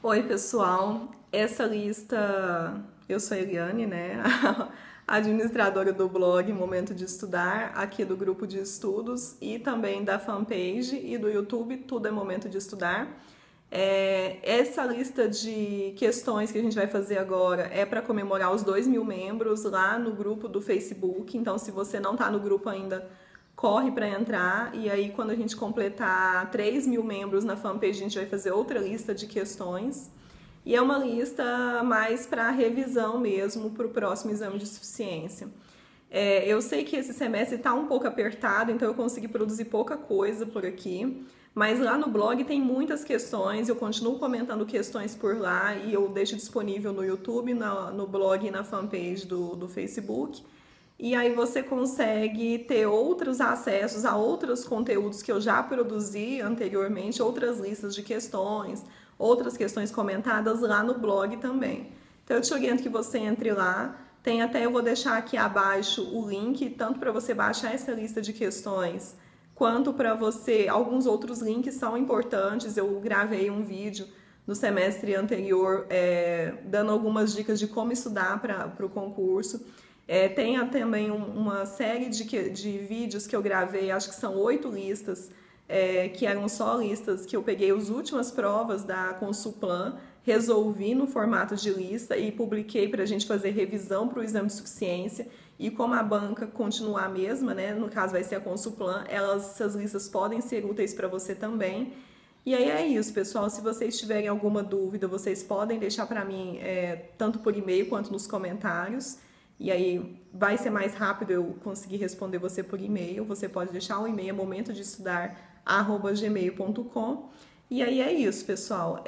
Oi, pessoal. Essa lista, eu sou a Eliane, né? Administradora do blog Momento de Estudar, aqui do grupo de estudos e também da fanpage e do YouTube, tudo é Momento de Estudar. Essa lista de questões que a gente vai fazer agora é para comemorar os 2.000 membros lá no grupo do Facebook. Então, se você não está no grupo ainda, corre para entrar. E aí, quando a gente completar 3.000 membros na fanpage, a gente vai fazer outra lista de questões. E é uma lista mais para revisão mesmo para o próximo exame de suficiência. Eu sei que esse semestre está um pouco apertado, então eu consegui produzir pouca coisa por aqui. Mas lá no blog tem muitas questões, eu continuo comentando questões por lá e eu deixo disponível no YouTube, no blog e na fanpage do Facebook. E aí você consegue ter outros acessos a outros conteúdos que eu já produzi anteriormente, outras listas de questões, outras questões comentadas lá no blog também. Então eu te oriento que você entre lá. Eu vou deixar aqui abaixo o link, tanto para você baixar essa lista de questões, quanto para você, alguns outros links são importantes. Eu gravei um vídeo no semestre anterior dando algumas dicas de como estudar para o concurso. Tem também uma série de vídeos que eu gravei, acho que são 8 listas, que eram só listas que eu peguei as últimas provas da Consulplan, resolvi no formato de lista e publiquei para a gente fazer revisão para o exame de suficiência. E como a banca continua a mesma, né, no caso vai ser a Consulplan, essas listas podem ser úteis para você também. E aí é isso, pessoal. Se vocês tiverem alguma dúvida, vocês podem deixar para mim, tanto por e-mail quanto nos comentários. E aí vai ser mais rápido eu conseguir responder você por e-mail. Você pode deixar o e-mail momentodestudar@gmail.com. E aí é isso, pessoal.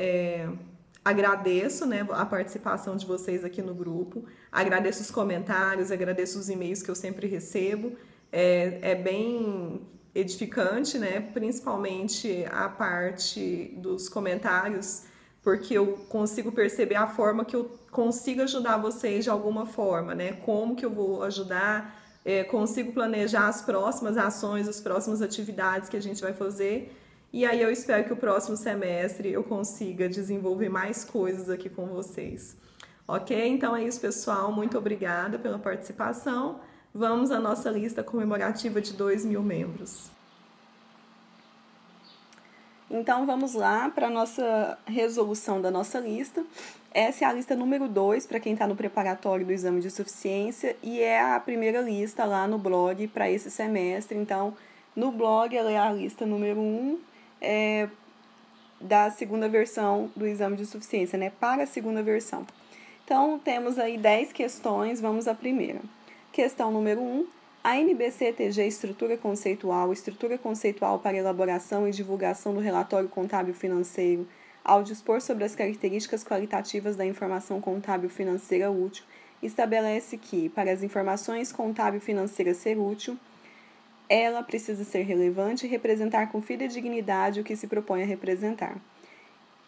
Agradeço, né, a participação de vocês aqui no grupo, agradeço os comentários, agradeço os e-mails que eu sempre recebo, é bem edificante, né, principalmente a parte dos comentários, porque eu consigo perceber a forma que eu consigo ajudar vocês de alguma forma, né, como que eu vou ajudar, consigo planejar as próximas ações, as próximas atividades que a gente vai fazer. E aí eu espero que o próximo semestre eu consiga desenvolver mais coisas aqui com vocês. Ok? Então é isso, pessoal. Muito obrigada pela participação. Vamos à nossa lista comemorativa de 2.000 membros. Então vamos lá para a nossa resolução da nossa lista. Essa é a lista número 2 para quem está no preparatório do exame de suficiência e é a primeira lista lá no blog para esse semestre. Então, no blog ela é a lista número 1, da segunda versão do exame de suficiência, né? Para a segunda versão. Então, temos aí 10 questões, vamos à primeira. Questão número 1. A NBCTG estrutura conceitual para elaboração e divulgação do relatório contábil financeiro, ao dispor sobre as características qualitativas da informação contábil financeira útil, estabelece que, para as informações contábil financeiras ser útil, ela precisa ser relevante e representar com fidedignidade o que se propõe a representar.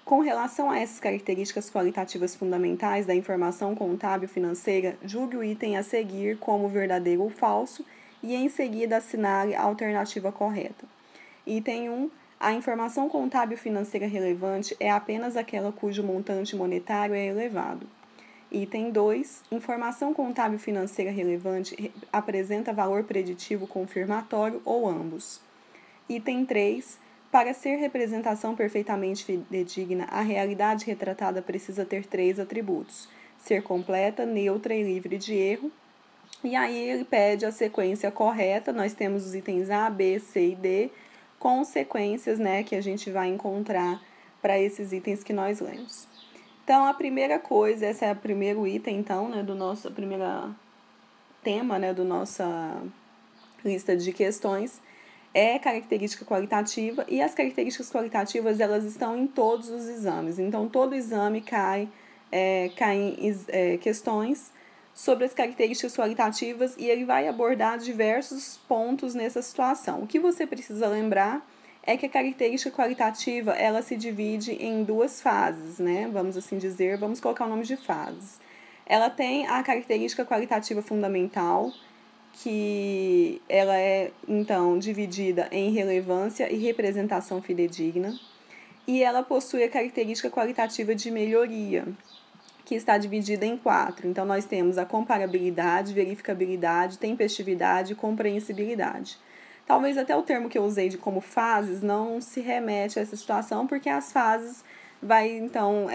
Com relação a essas características qualitativas fundamentais da informação contábil financeira, julgue o item a seguir como verdadeiro ou falso e em seguida assinale a alternativa correta. Item 1. A informação contábil financeira relevante é apenas aquela cujo montante monetário é elevado. Item 2. Informação contábil financeira relevante apresenta valor preditivo confirmatório ou ambos. Item 3. Para ser representação perfeitamente fidedigna, a realidade retratada precisa ter 3 atributos: ser completa, neutra e livre de erro. E aí ele pede a sequência correta. Nós temos os itens A, B, C e D, com sequências, né, que a gente vai encontrar para esses itens que nós lemos. Então, a primeira coisa, esse é o primeiro item, então, né, do nosso primeiro tema, né, do nossa lista de questões, é característica qualitativa, e as características qualitativas, elas estão em todos os exames. Então, todo exame caem questões sobre as características qualitativas e ele vai abordar diversos pontos nessa situação. O que você precisa lembrar é que a característica qualitativa, ela se divide em 2 fases, né? Vamos assim dizer, vamos colocar o nome de fases. Ela tem a característica qualitativa fundamental, que ela é, então, dividida em relevância e representação fidedigna. e ela possui a característica qualitativa de melhoria, que está dividida em 4. Então, nós temos a comparabilidade, verificabilidade, tempestividade e compreensibilidade. Talvez até o termo que eu usei de como fases não se remete a essa situação, porque as fases vai, então,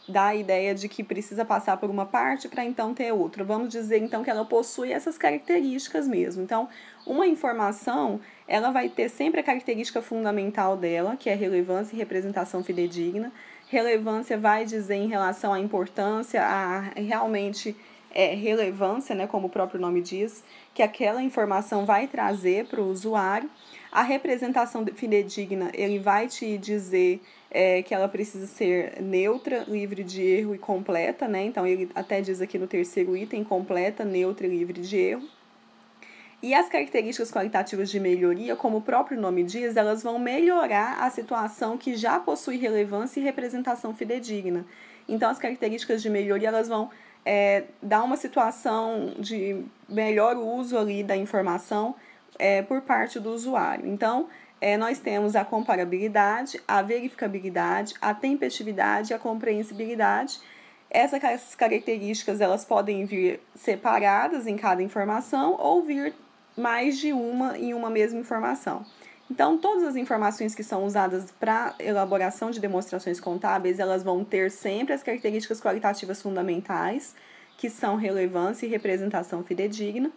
dar a ideia de que precisa passar por uma parte para, então, ter outra. Vamos dizer, então, que ela possui essas características mesmo. Então, uma informação, ela vai ter sempre a característica fundamental dela, que é relevância e representação fidedigna. Relevância vai dizer em relação à importância, a realmente relevância, né, como o próprio nome diz, que aquela informação vai trazer para o usuário. A representação fidedigna, ele vai te dizer que ela precisa ser neutra, livre de erro e completa, né? Então, ele até diz aqui no terceiro item, completa, neutra e livre de erro. E as características qualitativas de melhoria, como o próprio nome diz, elas vão melhorar a situação que já possui relevância e representação fidedigna. Então, as características de melhoria, elas vão dar uma situação de melhor uso ali da informação por parte do usuário. Então, nós temos a comparabilidade, a verificabilidade, a tempestividade e a compreensibilidade. Essas características elas podem vir separadas em cada informação ou vir mais de uma em uma mesma informação. Então, todas as informações que são usadas para elaboração de demonstrações contábeis, elas vão ter sempre as características qualitativas fundamentais, que são relevância e representação fidedigna,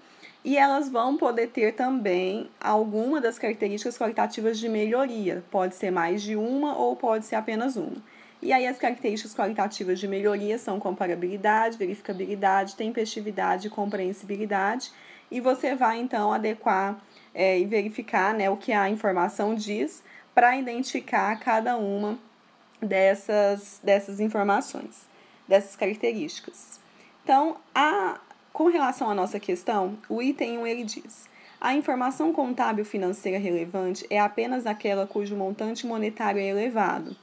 e elas vão poder ter também alguma das características qualitativas de melhoria. Pode ser mais de uma ou pode ser apenas uma. E aí as características qualitativas de melhoria são comparabilidade, verificabilidade, tempestividade e compreensibilidade. E você vai, então, adequar e verificar, né, o que a informação diz para identificar cada uma dessas informações, dessas características. Então, com relação à nossa questão, o item 1 ele diz: a informação contábil financeira relevante é apenas aquela cujo montante monetário é elevado.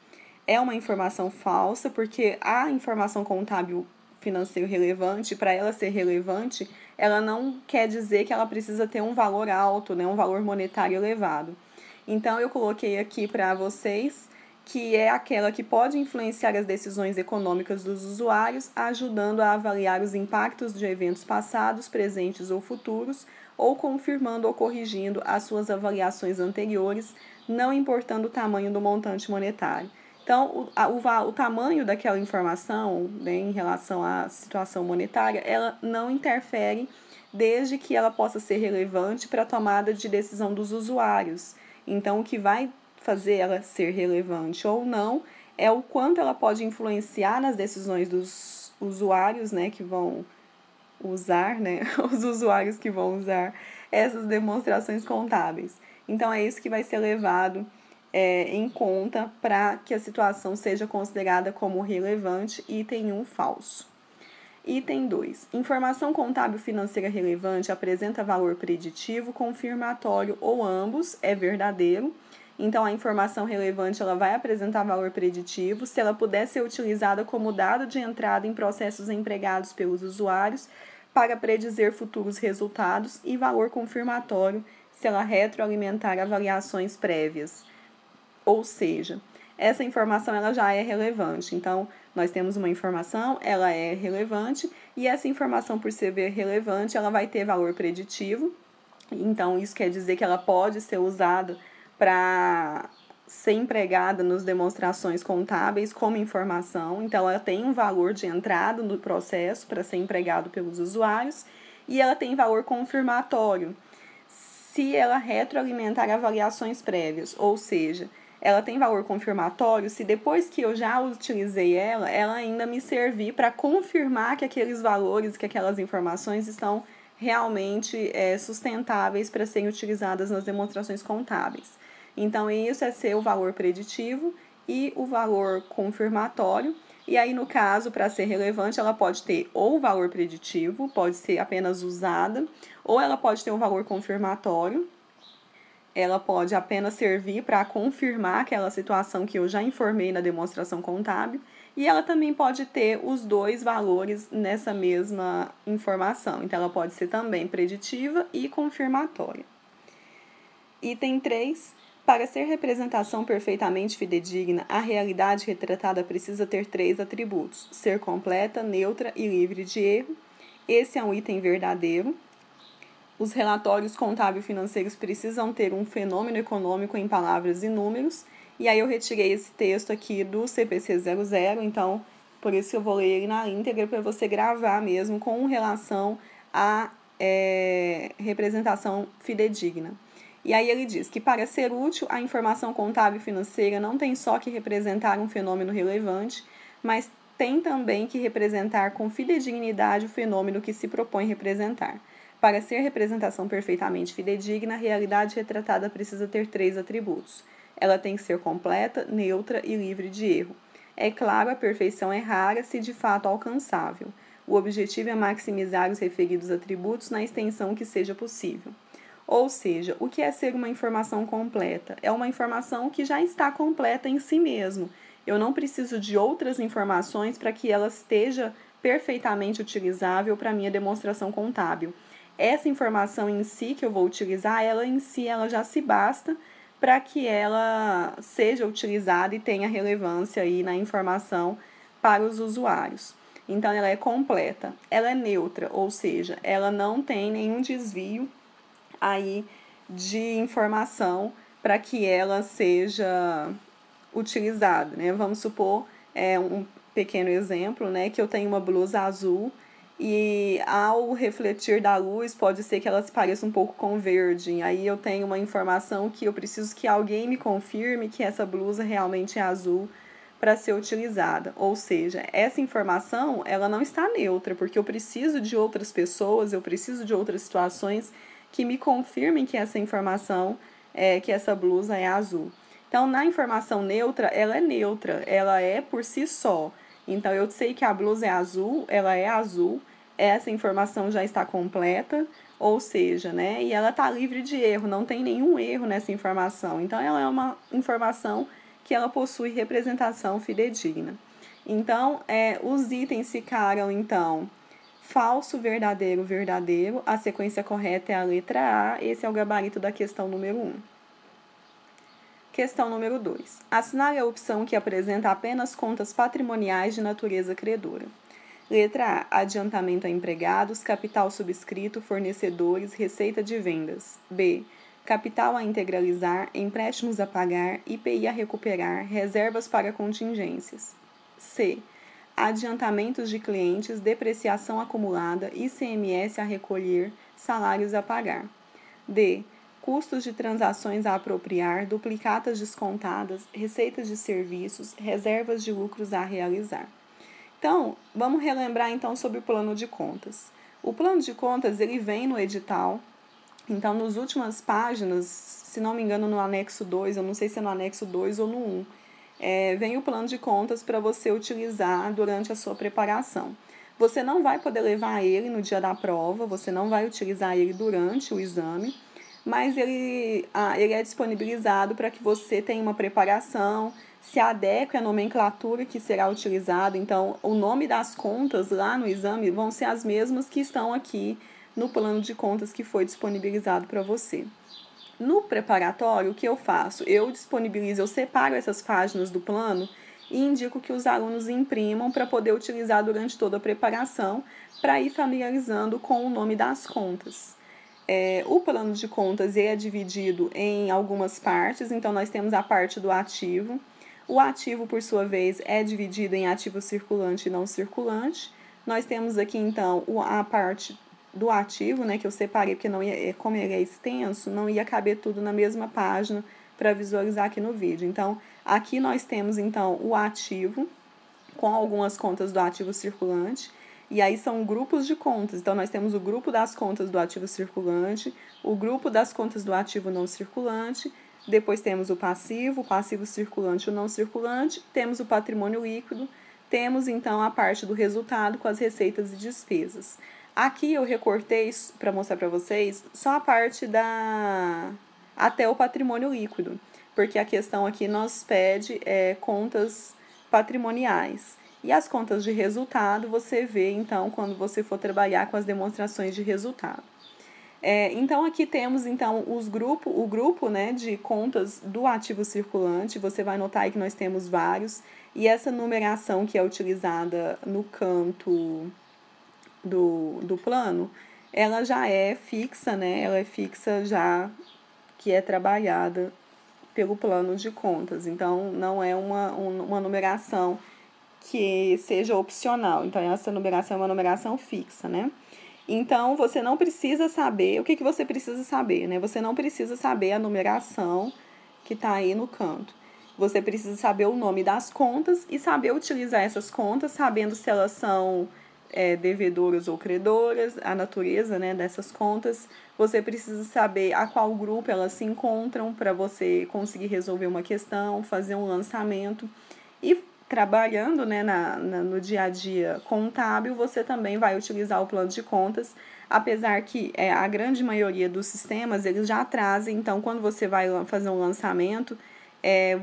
É uma informação falsa, porque a informação contábil financeiro relevante, para ela ser relevante, ela não quer dizer que ela precisa ter um valor alto, né, um valor monetário elevado. Então, eu coloquei aqui para vocês que é aquela que pode influenciar as decisões econômicas dos usuários, ajudando a avaliar os impactos de eventos passados, presentes ou futuros, ou confirmando ou corrigindo as suas avaliações anteriores, não importando o tamanho do montante monetário. Então, o tamanho daquela informação, né, em relação à situação monetária, ela não interfere desde que ela possa ser relevante para a tomada de decisão dos usuários. Então, o que vai fazer ela ser relevante ou não é o quanto ela pode influenciar nas decisões dos usuários, né, que vão usar, né, os usuários que vão usar essas demonstrações contábeis. Então, é isso que vai ser levado em conta para que a situação seja considerada como relevante, item 1 falso. Item 2. Informação contábil financeira relevante apresenta valor preditivo, confirmatório ou ambos, é verdadeiro. Então, a informação relevante ela vai apresentar valor preditivo se ela puder ser utilizada como dado de entrada em processos empregados pelos usuários para predizer futuros resultados, e valor confirmatório se ela retroalimentar avaliações prévias. Ou seja, essa informação ela já é relevante. Então, nós temos uma informação, ela é relevante, e essa informação, por ser relevante, ela vai ter valor preditivo. Então, isso quer dizer que ela pode ser usada para ser empregada nas demonstrações contábeis como informação. Então, ela tem um valor de entrada no processo para ser empregado pelos usuários, e ela tem valor confirmatório se ela retroalimentar avaliações prévias, ou seja, ela tem valor confirmatório se depois que eu já utilizei ela ainda me servir para confirmar que aqueles valores, que aquelas informações estão realmente sustentáveis para serem utilizadas nas demonstrações contábeis. Então, isso é ser o valor preditivo e o valor confirmatório. E aí, no caso, para ser relevante, ela pode ter ou o valor preditivo, pode ser apenas usada, ou ela pode ter um valor confirmatório. Ela pode apenas servir para confirmar aquela situação que eu já informei na demonstração contábil, e ela também pode ter os dois valores nessa mesma informação. Então, ela pode ser também preditiva e confirmatória. Item 3. Para ser representação perfeitamente fidedigna, a realidade retratada precisa ter 3 atributos: ser completa, neutra e livre de erro. Esse é um item verdadeiro. Os relatórios contábil-financeiros precisam ter um fenômeno econômico em palavras e números. E aí eu retirei esse texto aqui do CPC 00, então por isso eu vou ler ele na íntegra para você gravar mesmo com relação à representação fidedigna. E aí ele diz que para ser útil, a informação contábil e financeira não tem só que representar um fenômeno relevante, mas tem também que representar com fidedignidade o fenômeno que se propõe representar. Para ser representação perfeitamente fidedigna, a realidade retratada precisa ter 3 atributos. Ela tem que ser completa, neutra e livre de erro. É claro, a perfeição é rara, se de fato alcançável. O objetivo é maximizar os referidos atributos na extensão que seja possível. Ou seja, o que é ser uma informação completa? É uma informação que já está completa em si mesmo. Eu não preciso de outras informações para que ela esteja perfeitamente utilizável para a minha demonstração contábil. Essa informação em si que eu vou utilizar, ela em si ela já se basta para que ela seja utilizada e tenha relevância aí na informação para os usuários. Então, ela é completa. Ela é neutra, ou seja, ela não tem nenhum desvio aí de informação para que ela seja utilizada, né? Vamos supor, um pequeno exemplo, né, que eu tenho uma blusa azul e ao refletir da luz pode ser que ela se pareça um pouco com verde. Aí eu tenho uma informação que eu preciso que alguém me confirme que essa blusa realmente é azul para ser utilizada. Ou seja, essa informação ela não está neutra, porque eu preciso de outras pessoas, eu preciso de outras situações que me confirmem que essa informação, que essa blusa é azul. Então, na informação neutra, ela é neutra, ela é por si só. Então, eu sei que a blusa é azul, ela é azul, essa informação já está completa, ou seja, né, e ela está livre de erro, não tem nenhum erro nessa informação. Então, ela é uma informação que ela possui representação fidedigna. Então, os itens ficaram, então, falso, verdadeiro, verdadeiro. A sequência correta é a letra A. Esse é o gabarito da questão número 1. Questão número 2. Assinale a opção que apresenta apenas contas patrimoniais de natureza credora. Letra A. Adiantamento a empregados, capital subscrito, fornecedores, receita de vendas. B. Capital a integralizar, empréstimos a pagar, IPI a recuperar, reservas para contingências. C. Adiantamentos de clientes, depreciação acumulada, ICMS a recolher, salários a pagar. D. Custos de transações a apropriar, duplicatas descontadas, receitas de serviços, reservas de lucros a realizar. Então, vamos relembrar então sobre o plano de contas. O plano de contas, ele vem no edital. Então, nas últimas páginas, se não me engano, no anexo 2, eu não sei se é no anexo 2 ou no 1, vem o plano de contas para você utilizar durante a sua preparação. Você não vai poder levar ele no dia da prova, você não vai utilizar ele durante o exame, mas ele é disponibilizado para que você tenha uma preparação, se adeque à nomenclatura que será utilizada. Então, o nome das contas lá no exame vão ser as mesmas que estão aqui no plano de contas que foi disponibilizado para você. No preparatório, o que eu faço? Eu disponibilizo, eu separo essas páginas do plano e indico que os alunos imprimam para poder utilizar durante toda a preparação, para ir familiarizando com o nome das contas. O plano de contas é dividido em algumas partes, então nós temos a parte do ativo. O ativo, por sua vez, é dividido em ativo circulante e não circulante. Nós temos aqui, então, a parte do ativo, né, que eu separei, porque não ia, como ele é extenso, não ia caber tudo na mesma página para visualizar aqui no vídeo. Então, aqui nós temos, então, o ativo, com algumas contas do ativo circulante, e aí são grupos de contas. Então, nós temos o grupo das contas do ativo circulante, o grupo das contas do ativo não circulante, depois temos o passivo circulante e o não circulante, temos o patrimônio líquido, temos, então, a parte do resultado com as receitas e despesas. Aqui eu recortei, para mostrar para vocês, só a parte até o patrimônio líquido, porque a questão aqui nos pede contas patrimoniais. E as contas de resultado você vê, então, quando você for trabalhar com as demonstrações de resultado. Então, aqui temos então o grupo, né, de contas do ativo circulante. Você vai notar aí que nós temos vários. E essa numeração que é utilizada no canto do plano, ela já é fixa, né? Ela é fixa já que é trabalhada pelo plano de contas. Então, não é uma numeração que seja opcional. Então, essa numeração é uma numeração fixa, né? Então, você não precisa saber... O que você precisa saber, né? Você não precisa saber a numeração que está aí no canto. Você precisa saber o nome das contas e saber utilizar essas contas, sabendo se elas são devedoras ou credoras, a natureza, né, dessas contas. Você precisa saber a qual grupo elas se encontram para você conseguir resolver uma questão, fazer um lançamento. E trabalhando, né, no dia a dia contábil, você também vai utilizar o plano de contas, apesar que a grande maioria dos sistemas eles já trazem. Então, quando você vai fazer um lançamento,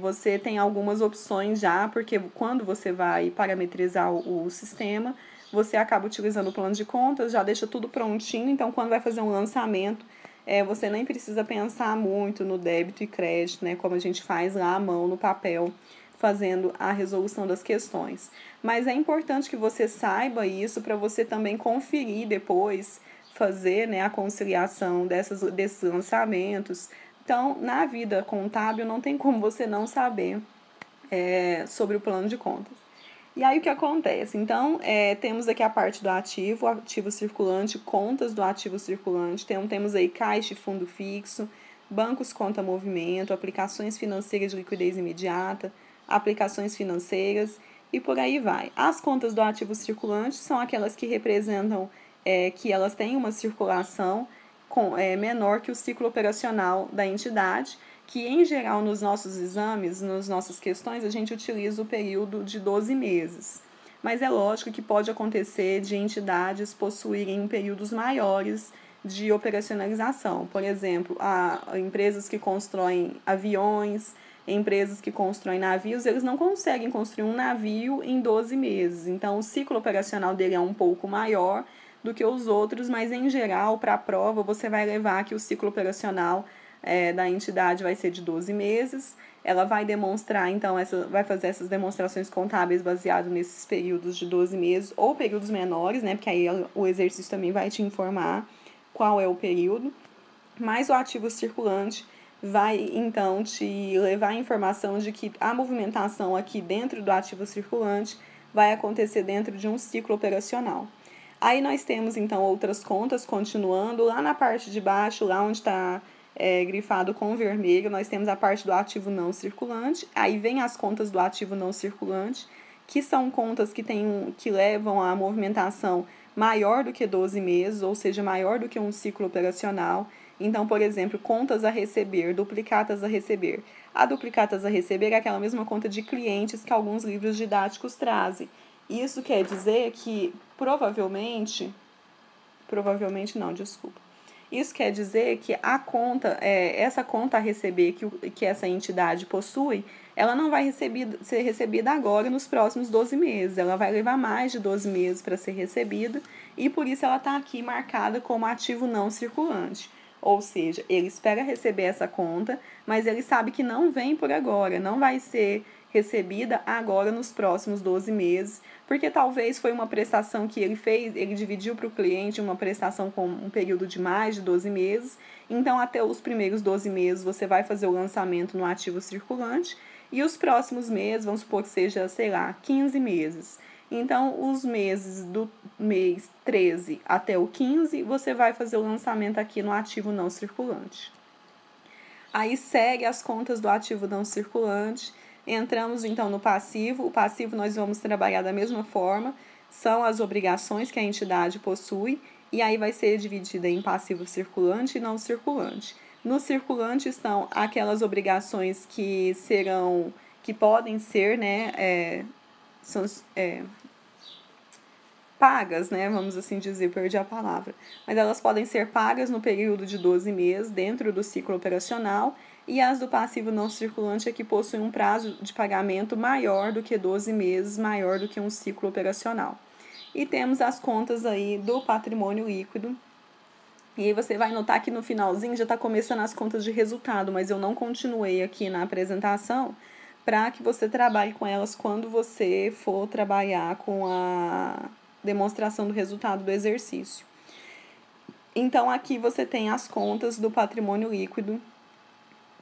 você tem algumas opções já, porque quando você vai parametrizar o sistema, você acaba utilizando o plano de contas, já deixa tudo prontinho. Então, quando vai fazer um lançamento, você nem precisa pensar muito no débito e crédito, né, como a gente faz lá à mão, no papel, fazendo a resolução das questões. Mas é importante que você saiba isso para você também conferir depois, fazer, né, a conciliação desses lançamentos. Então, na vida contábil, não tem como você não saber sobre o plano de contas. E aí, o que acontece? Então, temos aqui a parte do ativo circulante, contas do ativo circulante. Temos aí caixa e fundo fixo, bancos conta movimento, aplicações financeiras de liquidez imediata, aplicações financeiras e por aí vai. As contas do ativo circulante são aquelas que representam que elas têm uma circulação menor que o ciclo operacional da entidade, que em geral nos nossos exames, nas nossas questões, a gente utiliza o período de 12 meses. Mas é lógico que pode acontecer de entidades possuírem períodos maiores de operacionalização. Por exemplo, empresas que constroem aviões, empresas que constroem navios, eles não conseguem construir um navio em 12 meses. Então, o ciclo operacional dele é um pouco maior do que os outros, mas em geral, para a prova, você vai levar que o ciclo operacional da entidade vai ser de 12 meses. Ela vai demonstrar, então, vai fazer essas demonstrações contábeis baseado nesses períodos de 12 meses ou períodos menores, né? Porque aí o exercício também vai te informar qual é o período. Mas o ativo circulante vai, então, te levar a informação de que a movimentação aqui dentro do ativo circulante vai acontecer dentro de um ciclo operacional. Aí nós temos, então, outras contas, continuando. Lá na parte de baixo, lá onde está grifado com vermelho, nós temos a parte do ativo não circulante. Aí vem as contas do ativo não circulante, que são contas que levam a movimentação maior do que 12 meses, ou seja, maior do que um ciclo operacional. Então, por exemplo, contas a receber, duplicatas a receber. A duplicatas a receber é aquela mesma conta de clientes que alguns livros didáticos trazem. Isso quer dizer que provavelmente não, desculpa. Isso quer dizer que a conta, essa conta a receber que essa entidade possui, ela não vai ser recebida agora nos próximos 12 meses. Ela vai levar mais de 12 meses para ser recebida e por isso ela está aqui marcada como ativo não circulante. Ou seja, ele espera receber essa conta, mas ele sabe que não vem por agora, não vai ser recebida agora nos próximos 12 meses, porque talvez foi uma prestação que ele fez, ele dividiu para o cliente uma prestação com um período de mais de 12 meses, então até os primeiros 12 meses você vai fazer o lançamento no ativo circulante, e os próximos meses, vamos supor que seja, 15 meses. Então, os meses do mês 13 até o 15, você vai fazer o lançamento aqui no ativo não circulante. Aí segue as contas do ativo não circulante. Entramos então no passivo. O passivo nós vamos trabalhar da mesma forma. São as obrigações que a entidade possui. E aí vai ser dividida em passivo circulante e não circulante. No circulante estão aquelas obrigações que podem ser, né, pagas, né, vamos assim dizer, perdi a palavra, mas elas podem ser pagas no período de 12 meses dentro do ciclo operacional, e as do passivo não circulante é que possuem um prazo de pagamento maior do que 12 meses, maior do que um ciclo operacional. E temos as contas aí do patrimônio líquido, E aí você vai notar que no finalzinho já está começando as contas de resultado, mas eu não continuei aqui na apresentação para que você trabalhe com elas quando você for trabalhar com a demonstração do resultado do exercício. Então, aqui você tem as contas do patrimônio líquido.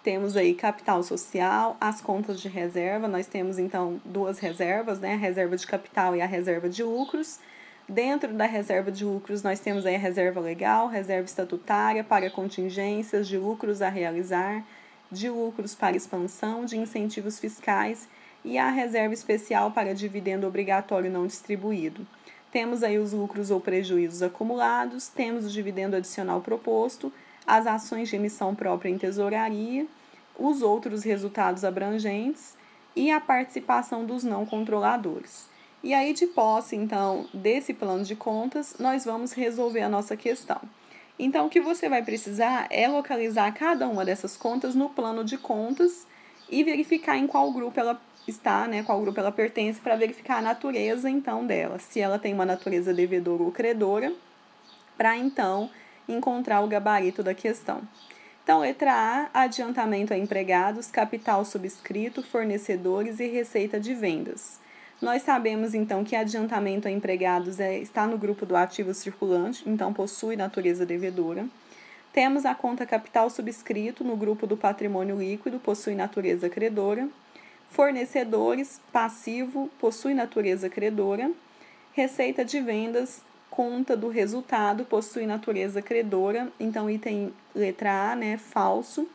Temos aí capital social, as contas de reserva. Nós temos, então, duas reservas, né? A reserva de capital e a reserva de lucros. Dentro da reserva de lucros, nós temos aí a reserva legal, reserva estatutária para contingências, de lucros a realizar, de lucros para expansão, de incentivos fiscais e a reserva especial para dividendo obrigatório não distribuído. Temos aí os lucros ou prejuízos acumulados, temos o dividendo adicional proposto, as ações de emissão própria em tesouraria, os outros resultados abrangentes e a participação dos não controladores. E aí, de posse, então, desse plano de contas, nós vamos resolver a nossa questão. Então, o que você vai precisar é localizar cada uma dessas contas no plano de contas e verificar em qual grupo ela está, né, qual grupo ela pertence, para verificar a natureza, então, dela. Se ela tem uma natureza devedora ou credora, para, então, encontrar o gabarito da questão. Então, letra A, adiantamento a empregados, capital subscrito, fornecedores e receita de vendas. Nós sabemos, então, que adiantamento a empregados está no grupo do ativo circulante, então possui natureza devedora. Temos a conta capital subscrito no grupo do patrimônio líquido, possui natureza credora. Fornecedores, passivo, possui natureza credora. Receita de vendas, conta do resultado, possui natureza credora. Então, item letra A, né, falso.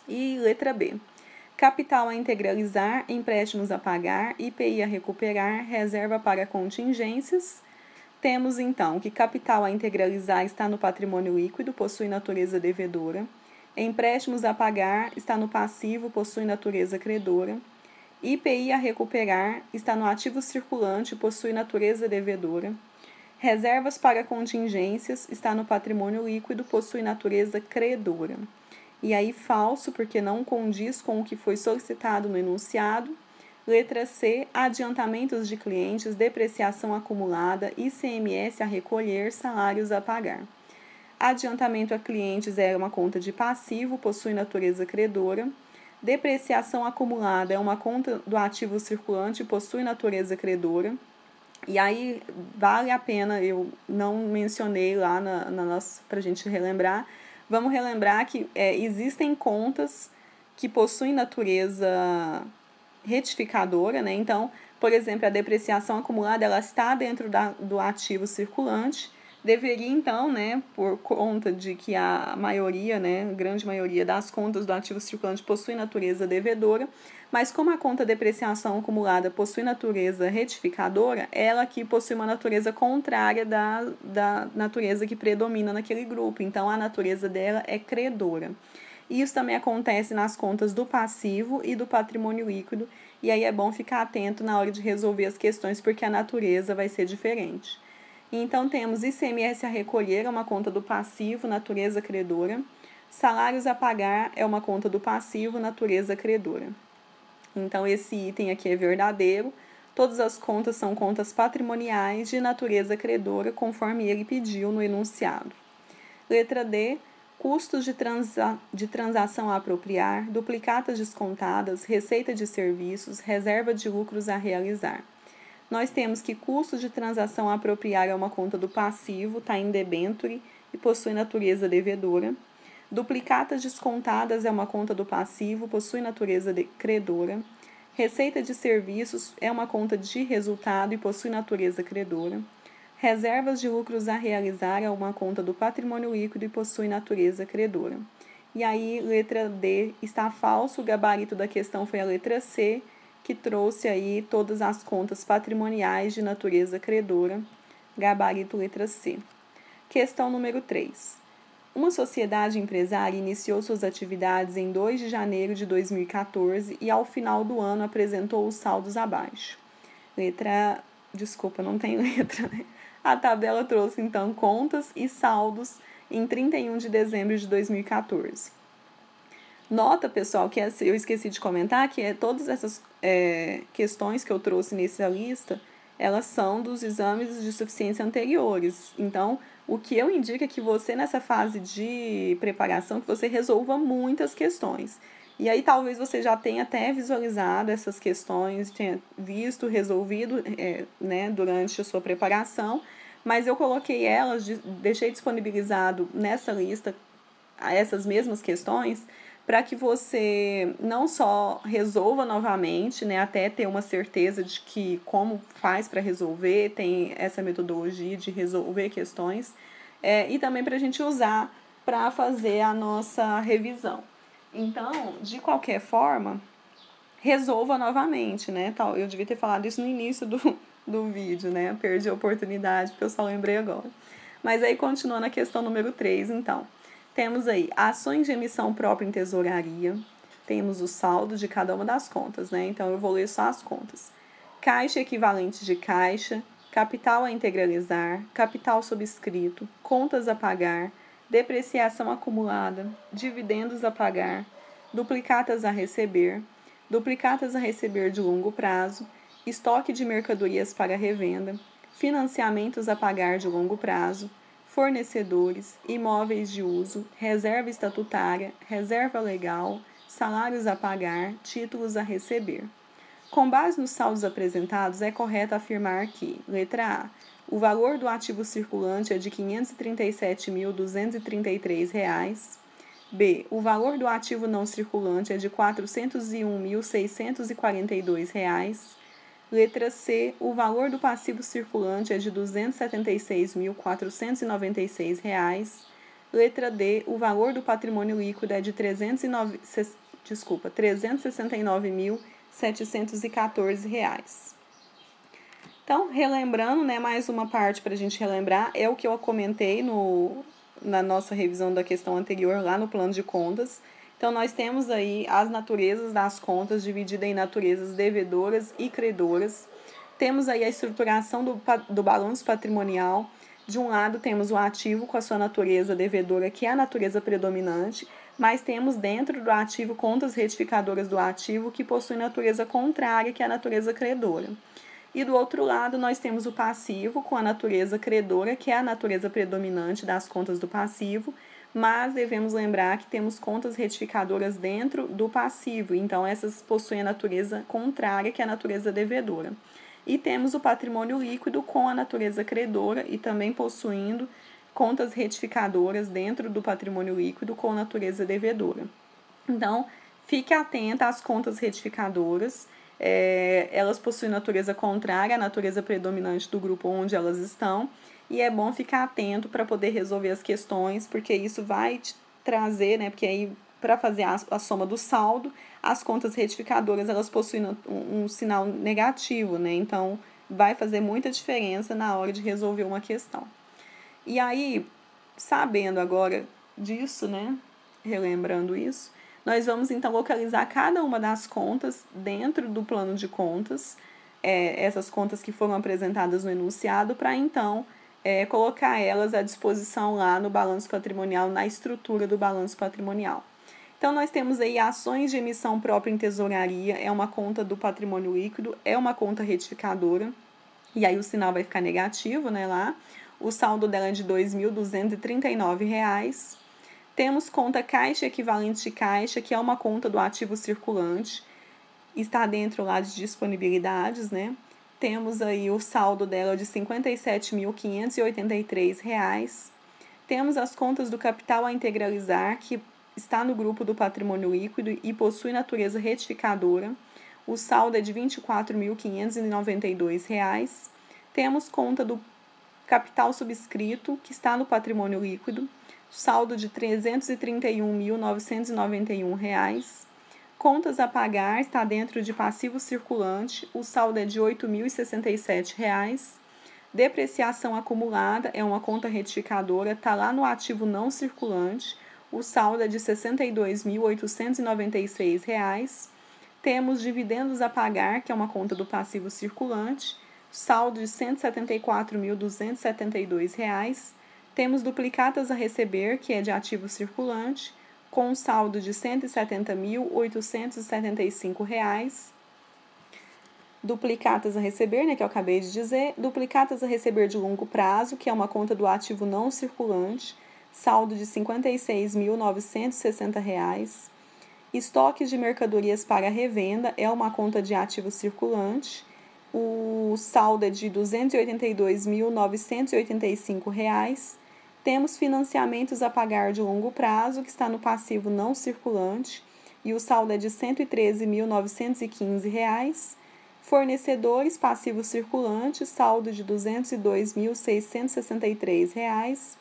E letra B. Capital a integralizar, empréstimos a pagar, IPI a recuperar, reserva para contingências. Temos, então, que capital a integralizar está no patrimônio líquido, possui natureza devedora. Empréstimos a pagar está no passivo, possui natureza credora. IPI a recuperar está no ativo circulante, possui natureza devedora. Reservas para contingências está no patrimônio líquido, possui natureza credora. E aí, falso, porque não condiz com o que foi solicitado no enunciado. Letra C, adiantamentos de clientes, depreciação acumulada, ICMS a recolher, salários a pagar. Adiantamento a clientes é uma conta de passivo, possui natureza credora. Depreciação acumulada é uma conta do ativo circulante, possui natureza credora. E aí, vale a pena, eu não mencionei lá na nossa, para a gente relembrar. Vamos relembrar que existem contas que possuem natureza retificadora, né? Então, por exemplo, a depreciação acumulada, ela está dentro do ativo circulante, deveria, então, né, por conta de que a maioria, né, a grande maioria das contas do ativo circulante possui natureza devedora, mas como a conta depreciação acumulada possui natureza retificadora, ela aqui possui uma natureza contrária da natureza que predomina naquele grupo. Então, a natureza dela é credora. Isso também acontece nas contas do passivo e do patrimônio líquido, e aí é bom ficar atento na hora de resolver as questões, porque a natureza vai ser diferente. Então, temos ICMS a recolher, é uma conta do passivo, natureza credora. Salários a pagar é uma conta do passivo, natureza credora. Então, esse item aqui é verdadeiro. Todas as contas são contas patrimoniais de natureza credora, conforme ele pediu no enunciado. Letra D. Custos de transação a apropriar, duplicatas descontadas, receita de serviços, reserva de lucros a realizar. Nós temos que custos de transação a apropriar é uma conta do passivo, está em debênture e possui natureza devedora. Duplicatas descontadas é uma conta do passivo, possui natureza credora. Receita de serviços é uma conta de resultado e possui natureza credora. Reservas de lucros a realizar é uma conta do patrimônio líquido e possui natureza credora. E aí, letra D está falso, o gabarito da questão foi a letra C, que trouxe aí todas as contas patrimoniais de natureza credora, gabarito letra C. Questão número 3. Uma sociedade empresária iniciou suas atividades em 2 de janeiro de 2014 e, ao final do ano, apresentou os saldos abaixo. Desculpa, não tem letra, né? A tabela trouxe, então, contas e saldos em 31 de dezembro de 2014. Nota, pessoal, que eu esqueci de comentar que todas essas questões que eu trouxe nessa lista, elas são dos exames de suficiência anteriores. Então, O que eu indico é que você, nessa fase de preparação, que você resolva muitas questões. E aí talvez você já tenha até visualizado essas questões, tenha visto, resolvido, né, durante a sua preparação, mas eu coloquei elas, deixei disponibilizado nessa lista essas mesmas questões, para que você não só resolva novamente, né, até ter uma certeza de que como faz para resolver, tem essa metodologia de resolver questões, e também para a gente usar para fazer a nossa revisão. Então, de qualquer forma, resolva novamente, né? Eu devia ter falado isso no início do vídeo, né? Perdi a oportunidade, porque eu só lembrei agora. Mas aí, continuando a questão número 3, então. Temos aí ações de emissão própria em tesouraria, temos o saldo de cada uma das contas, né? Então, eu vou ler só as contas. Caixa equivalente de caixa, capital a integralizar, capital subscrito, contas a pagar, depreciação acumulada, dividendos a pagar, duplicatas a receber de longo prazo, estoque de mercadorias para revenda, financiamentos a pagar de longo prazo, fornecedores, imóveis de uso, reserva estatutária, reserva legal, salários a pagar, títulos a receber. Com base nos saldos apresentados, é correto afirmar que, letra A, o valor do ativo circulante é de R$ 537.233. B, o valor do ativo não circulante é de R$ 401.642. Letra C, o valor do passivo circulante é de R$ 276.496. Letra D, o valor do patrimônio líquido é de R$ 369.714. Então, relembrando, né, mais uma parte para a gente relembrar, é o que eu comentei na nossa revisão da questão anterior, lá no plano de contas. Então, nós temos aí as naturezas das contas, divididas em naturezas devedoras e credoras. Temos aí a estruturação do balanço patrimonial. De um lado, temos o ativo com a sua natureza devedora, que é a natureza predominante, mas temos dentro do ativo contas retificadoras do ativo, que possuem natureza contrária, que é a natureza credora. E do outro lado, nós temos o passivo com a natureza credora, que é a natureza predominante das contas do passivo, mas devemos lembrar que temos contas retificadoras dentro do passivo, então essas possuem a natureza contrária, que é a natureza devedora. E temos o patrimônio líquido com a natureza credora e também possuindo contas retificadoras dentro do patrimônio líquido com a natureza devedora. Então, fique atenta às contas retificadoras. Elas possuem natureza contrária à natureza predominante do grupo onde elas estão, e é bom ficar atento para poder resolver as questões, porque isso vai te trazer, né, porque aí para fazer a soma do saldo, as contas retificadoras elas possuem um sinal negativo, né, então vai fazer muita diferença na hora de resolver uma questão. E aí, sabendo agora disso, né, relembrando isso, nós vamos, então, localizar cada uma das contas dentro do plano de contas, essas contas que foram apresentadas no enunciado, para, então, colocar elas à disposição lá no balanço patrimonial, na estrutura do balanço patrimonial. Então, nós temos aí ações de emissão própria em tesouraria, é uma conta do patrimônio líquido, é uma conta retificadora, e aí o sinal vai ficar negativo, né, lá. O saldo dela é de R$ 2.239. Temos conta caixa equivalente de caixa, que é uma conta do ativo circulante, está dentro lá de disponibilidades, né? Temos aí o saldo dela de R$ 57.583. Temos as contas do capital a integralizar, que está no grupo do patrimônio líquido e possui natureza retificadora. O saldo é de R$ 24.592. Temos conta do capital subscrito, que está no patrimônio líquido, saldo de R$ 331.991. Contas a pagar está dentro de passivo circulante, o saldo é de R$ 8.067. Depreciação acumulada é uma conta retificadora, está lá no ativo não circulante, o saldo é de R$ 62.896. Temos dividendos a pagar, que é uma conta do passivo circulante, saldo de R$ 174.272. Temos duplicatas a receber, que é de ativo circulante, com um saldo de R$ 170.875. duplicatas a receber, né, que eu acabei de dizer, duplicatas a receber de longo prazo, que é uma conta do ativo não circulante, saldo de R$ 56.960. Estoques de mercadorias para revenda é uma conta de ativo circulante, o saldo é de R$ 282.985. Temos financiamentos a pagar de longo prazo, que está no passivo não circulante, e o saldo é de R$ 113.915. Fornecedores, passivo circulante, saldo de R$ 202.663.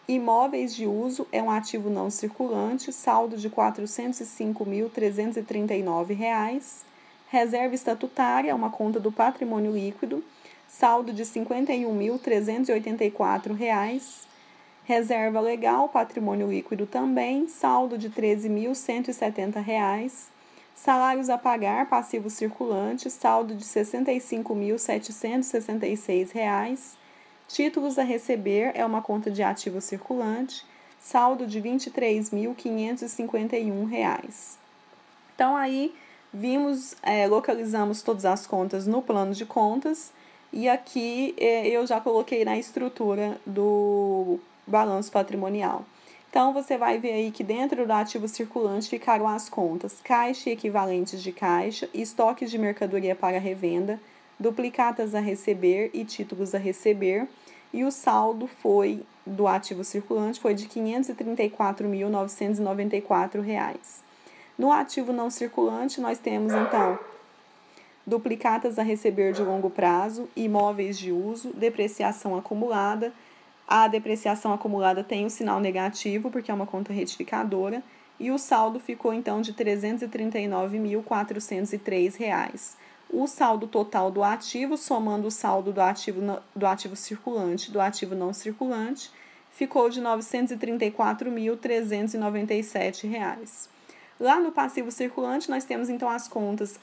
Imóveis de uso é um ativo não circulante, saldo de R$ 405.339. Reserva estatutária é uma conta do patrimônio líquido, saldo de R$ 51.384. Reserva legal, patrimônio líquido também, saldo de R$ 13.170. Salários a pagar, passivo circulante, saldo de R$ 65.766. Títulos a receber é uma conta de ativo circulante, saldo de R$ 23.551. Então, aí, localizamos todas as contas no plano de contas e aqui eu já coloquei na estrutura do balanço patrimonial. Então, você vai ver aí que dentro do ativo circulante ficaram as contas caixa e equivalentes de caixa, estoques de mercadoria para revenda, duplicatas a receber e títulos a receber, e o saldo do ativo circulante foi de R$ 534.994. No ativo não circulante, nós temos, então, duplicatas a receber de longo prazo, imóveis de uso, depreciação acumulada. A depreciação acumulada tem o sinal negativo, porque é uma conta retificadora, e o saldo ficou, então, de R$ 339.403. O saldo total do ativo, somando o saldo do ativo circulante e do ativo não circulante, ficou de R$ 934.397. Lá no passivo circulante, nós temos, então, as contas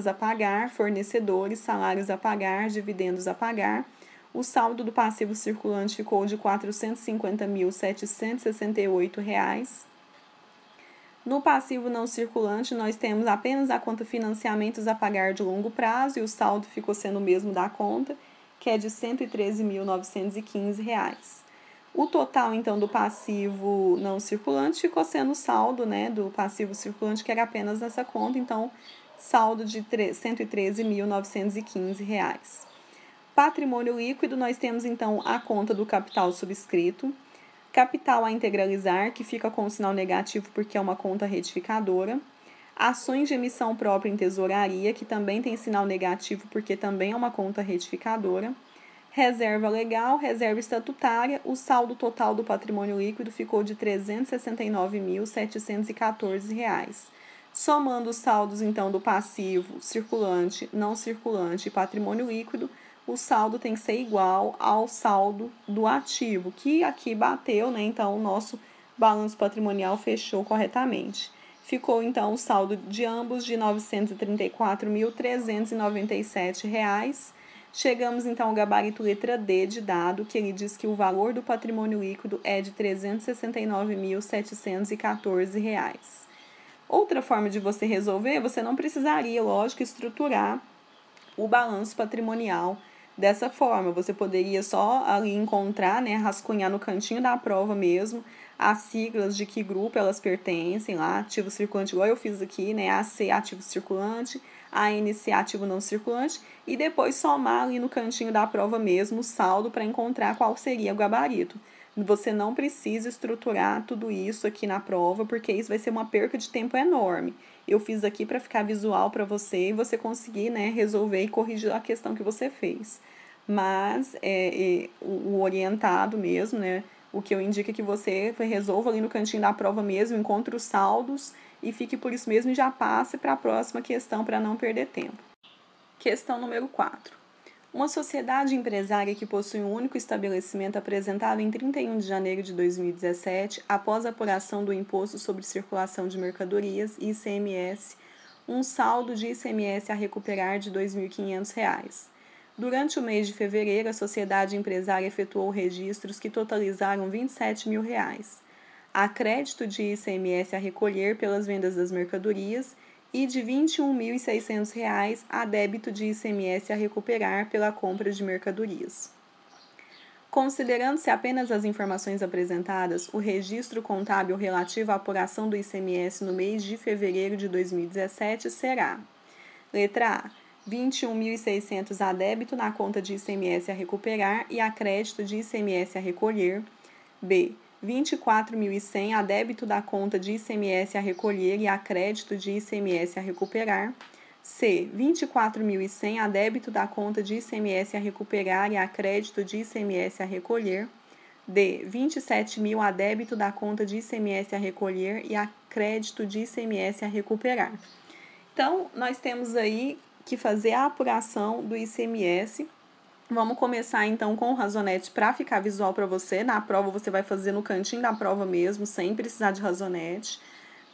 a pagar, fornecedores, salários a pagar, dividendos a pagar. O saldo do passivo circulante ficou de R$ 450.768. No passivo não circulante, nós temos apenas a conta financiamentos a pagar de longo prazo e o saldo ficou sendo o mesmo da conta, que é de R$ 113.915. O total, então, do passivo não circulante ficou sendo o saldo, né, do passivo circulante, que era apenas nessa conta, então, saldo de R$ 113.915. Patrimônio líquido, nós temos, então, a conta do capital subscrito, capital a integralizar, que fica com o sinal negativo porque é uma conta retificadora, ações de emissão própria em tesouraria, que também tem sinal negativo porque também é uma conta retificadora, reserva legal, reserva estatutária, o saldo total do patrimônio líquido ficou de R$ 369.714. Somando os saldos, então, do passivo, circulante, não circulante e patrimônio líquido, o saldo tem que ser igual ao saldo do ativo, que aqui bateu, né? Então, o nosso balanço patrimonial fechou corretamente. Ficou, então, o saldo de ambos de R$ 934.397. Chegamos, então, ao gabarito letra D de dado, que ele diz que o valor do patrimônio líquido é de R$ 369.714. Outra forma de você resolver, você não precisaria, lógico, estruturar o balanço patrimonial dessa forma. Você poderia só ali encontrar, né, rascunhar no cantinho da prova mesmo, as siglas de que grupo elas pertencem lá, ativo circulante, igual eu fiz aqui, né, AC, ativo circulante, ANC, ativo não circulante, e depois somar ali no cantinho da prova mesmo o saldo para encontrar qual seria o gabarito. Você não precisa estruturar tudo isso aqui na prova, porque isso vai ser uma perca de tempo enorme. Eu fiz aqui para ficar visual para você e você conseguir, né, resolver e corrigir a questão que você fez. Mas o orientado mesmo, né, o que eu indico é que você resolva ali no cantinho da prova mesmo, encontre os saldos e fique por isso mesmo e já passe para a próxima questão para não perder tempo. Questão número 4. Uma sociedade empresária que possui um único estabelecimento apresentado em 31 de janeiro de 2017, após a apuração do Imposto sobre Circulação de Mercadorias, ICMS, um saldo de ICMS a recuperar de R$ 2.500. Durante o mês de fevereiro, a sociedade empresária efetuou registros que totalizaram R$ 27 mil. Há crédito de ICMS a recolher pelas vendas das mercadorias e de R$ 21.600 a débito de ICMS a recuperar pela compra de mercadorias. Considerando-se apenas as informações apresentadas, o registro contábil relativo à apuração do ICMS no mês de fevereiro de 2017 será: letra A, R$ 21.600 a débito na conta de ICMS a recuperar e a crédito de ICMS a recolher. B, R$ 24.100 a débito da conta de ICMS a recolher e a crédito de ICMS a recuperar. C, R$ 24.100 a débito da conta de ICMS a recuperar e a crédito de ICMS a recolher. D, R$ 27.000 a débito da conta de ICMS a recolher e a crédito de ICMS a recuperar. Então, nós temos aí que fazer a apuração do ICMS. Vamos começar então com o razonete para ficar visual para você. Na prova você vai fazer no cantinho da prova mesmo, sem precisar de razonete,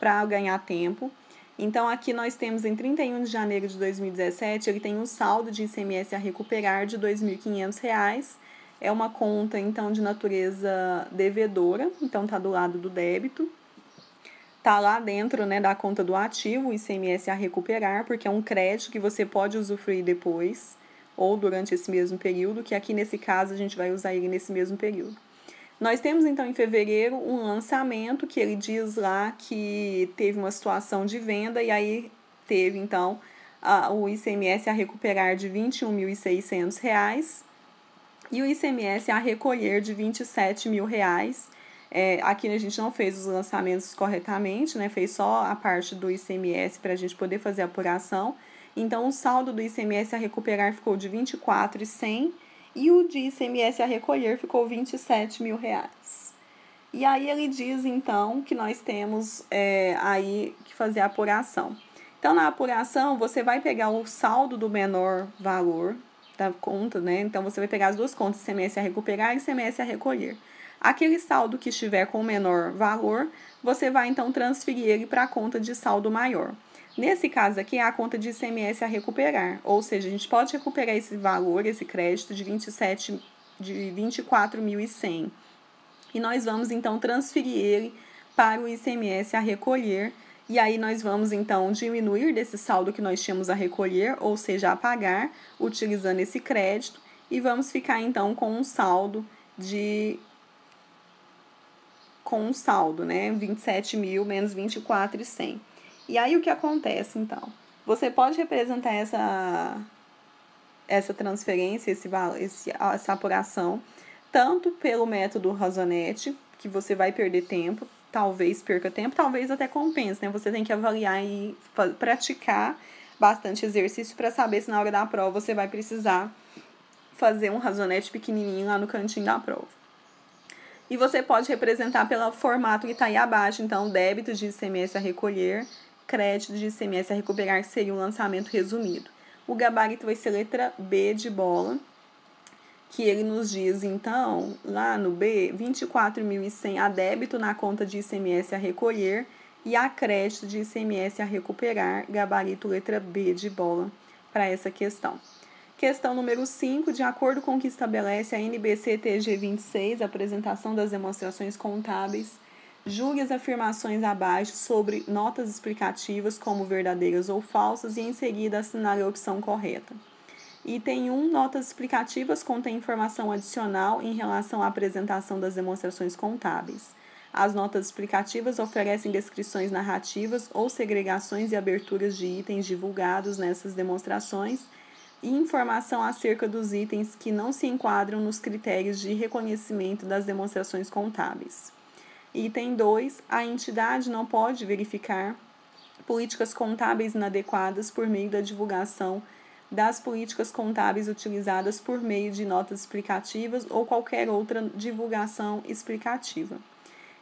para ganhar tempo. Então, aqui nós temos em 31 de janeiro de 2017, ele tem um saldo de ICMS a recuperar de R$ 2.500. É uma conta, então, de natureza devedora, então está do lado do débito. Está lá dentro, né, da conta do ativo, o ICMS a recuperar, porque é um crédito que você pode usufruir depois, ou durante esse mesmo período, que aqui nesse caso a gente vai usar ele nesse mesmo período. Nós temos, então, em fevereiro, um lançamento que ele diz lá que teve uma situação de venda e aí teve, então, o ICMS a recuperar de R$ 21.600 e o ICMS a recolher de R$ 27.000. Aqui a gente não fez os lançamentos corretamente, né? Fez só a parte do ICMS para a gente poder fazer a apuração. Então, o saldo do ICMS a recuperar ficou de R$ 24.100 e o de ICMS a recolher ficou R$ 27.000. E aí ele diz, então, que nós temos aí que fazer a apuração. Então, na apuração, você vai pegar o saldo do menor valor da conta, né? Então, você vai pegar as duas contas, ICMS a recuperar e ICMS a recolher. Aquele saldo que estiver com o menor valor, você vai, então, transferir ele para a conta de saldo maior. Nesse caso aqui, é a conta de ICMS a recuperar, ou seja, a gente pode recuperar esse valor, esse crédito de 24.100. E nós vamos, então, transferir ele para o ICMS a recolher. E aí, nós vamos, então, diminuir desse saldo que nós tínhamos a recolher, ou seja, a pagar, utilizando esse crédito. E vamos ficar, então, com um saldo, né? 27.000 menos 24.100. E aí, o que acontece, então? Você pode representar essa transferência, essa apuração, tanto pelo método razonete, que você vai perder tempo, talvez perca tempo, talvez até compense, né? Você tem que avaliar e praticar bastante exercício para saber se na hora da prova você vai precisar fazer um razonete pequenininho lá no cantinho da prova. E você pode representar pelo formato que está aí abaixo, então, débito de ICMS a recolher, crédito de ICMS a recuperar, que seria um lançamento resumido. O gabarito vai ser letra B de bola, que ele nos diz, então, lá no B, 24.100 a débito na conta de ICMS a recolher e a crédito de ICMS a recuperar, gabarito letra B de bola, para essa questão. Questão número 5, de acordo com o que estabelece a NBC-TG 26, apresentação das demonstrações contábeis, julgue as afirmações abaixo sobre notas explicativas como verdadeiras ou falsas e em seguida assinale a opção correta. Item 1, notas explicativas contém informação adicional em relação à apresentação das demonstrações contábeis. As notas explicativas oferecem descrições narrativas ou segregações e aberturas de itens divulgados nessas demonstrações e informação acerca dos itens que não se enquadram nos critérios de reconhecimento das demonstrações contábeis. Item 2. A entidade não pode verificar políticas contábeis inadequadas por meio da divulgação das políticas contábeis utilizadas por meio de notas explicativas ou qualquer outra divulgação explicativa.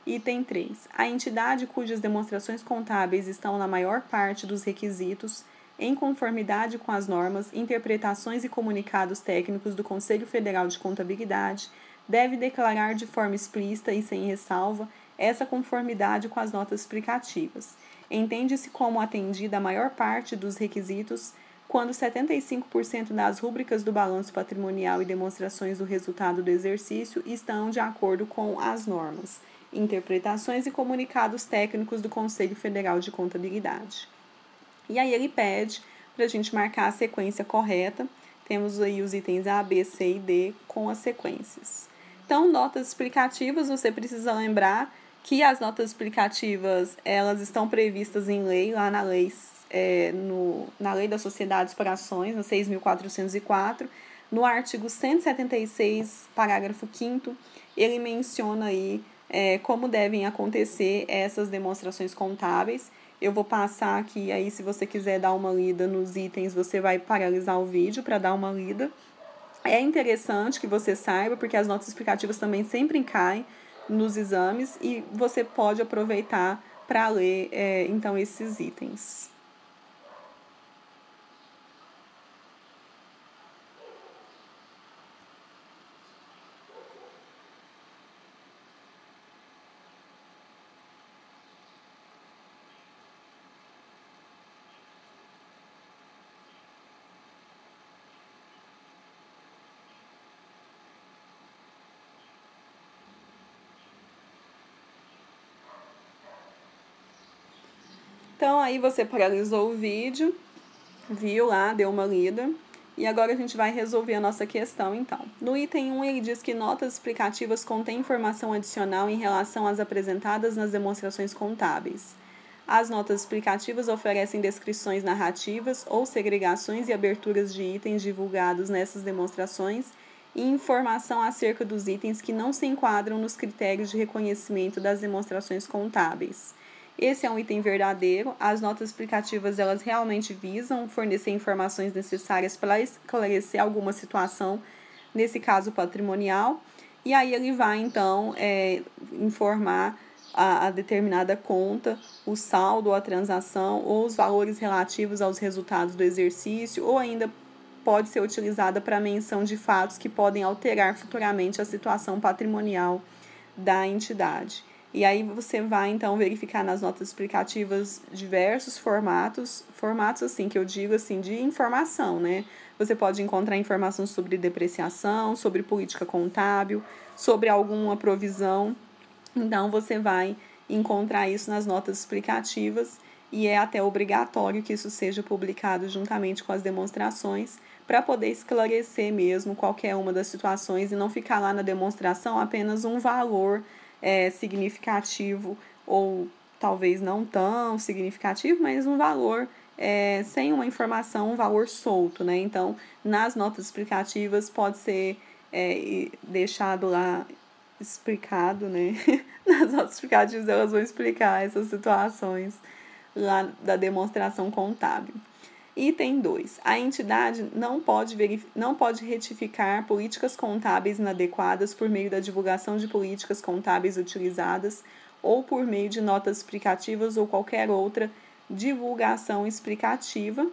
Item 3. A entidade cujas demonstrações contábeis estão na maior parte dos requisitos em conformidade com as normas, interpretações e comunicados técnicos do Conselho Federal de Contabilidade, deve declarar de forma explícita e sem ressalva essa conformidade com as notas explicativas. Entende-se como atendida a maior parte dos requisitos quando 75% das rúbricas do balanço patrimonial e demonstrações do resultado do exercício estão de acordo com as normas, interpretações e comunicados técnicos do Conselho Federal de Contabilidade. E aí ele pede para a gente marcar a sequência correta. Temos aí os itens A, B, C e D com as sequências. Então, notas explicativas, você precisa lembrar que as notas explicativas, elas estão previstas em lei, lá na lei, na Lei das Sociedades por Ações, no 6.404, no artigo 176, parágrafo 5º, ele menciona aí como devem acontecer essas demonstrações contábeis. Eu vou passar aqui, aí se você quiser dar uma lida nos itens, você vai paralisar o vídeo para dar uma lida. É interessante que você saiba, porque as notas explicativas também sempre caem nos exames e você pode aproveitar para ler, então, esses itens. Então, aí você paralisou o vídeo, viu lá, deu uma lida. E agora a gente vai resolver a nossa questão, então. No item 1, ele diz que notas explicativas contêm informação adicional em relação às apresentadas nas demonstrações contábeis. As notas explicativas oferecem descrições narrativas ou segregações e aberturas de itens divulgados nessas demonstrações e informação acerca dos itens que não se enquadram nos critérios de reconhecimento das demonstrações contábeis. Esse é um item verdadeiro. As notas explicativas, elas realmente visam fornecer informações necessárias para esclarecer alguma situação, nesse caso patrimonial, e aí ele vai, então, informar a determinada conta, o saldo ou a transação, ou os valores relativos aos resultados do exercício, ou ainda pode ser utilizada para menção de fatos que podem alterar futuramente a situação patrimonial da entidade. E aí você vai, então, verificar nas notas explicativas diversos formatos assim, que eu digo assim, de informação, né? Você pode encontrar informação sobre depreciação, sobre política contábil, sobre alguma provisão. Então, você vai encontrar isso nas notas explicativas e é até obrigatório que isso seja publicado juntamente com as demonstrações para poder esclarecer mesmo qualquer uma das situações e não ficar lá na demonstração apenas um valor significativo ou talvez não tão significativo, mas um valor sem uma informação, um valor solto, né? Então, nas notas explicativas pode ser deixado lá explicado, né? Nas notas explicativas elas vão explicar essas situações lá da demonstração contábil. Item 2. A entidade não pode retificar políticas contábeis inadequadas por meio da divulgação de políticas contábeis utilizadas ou por meio de notas explicativas ou qualquer outra divulgação explicativa.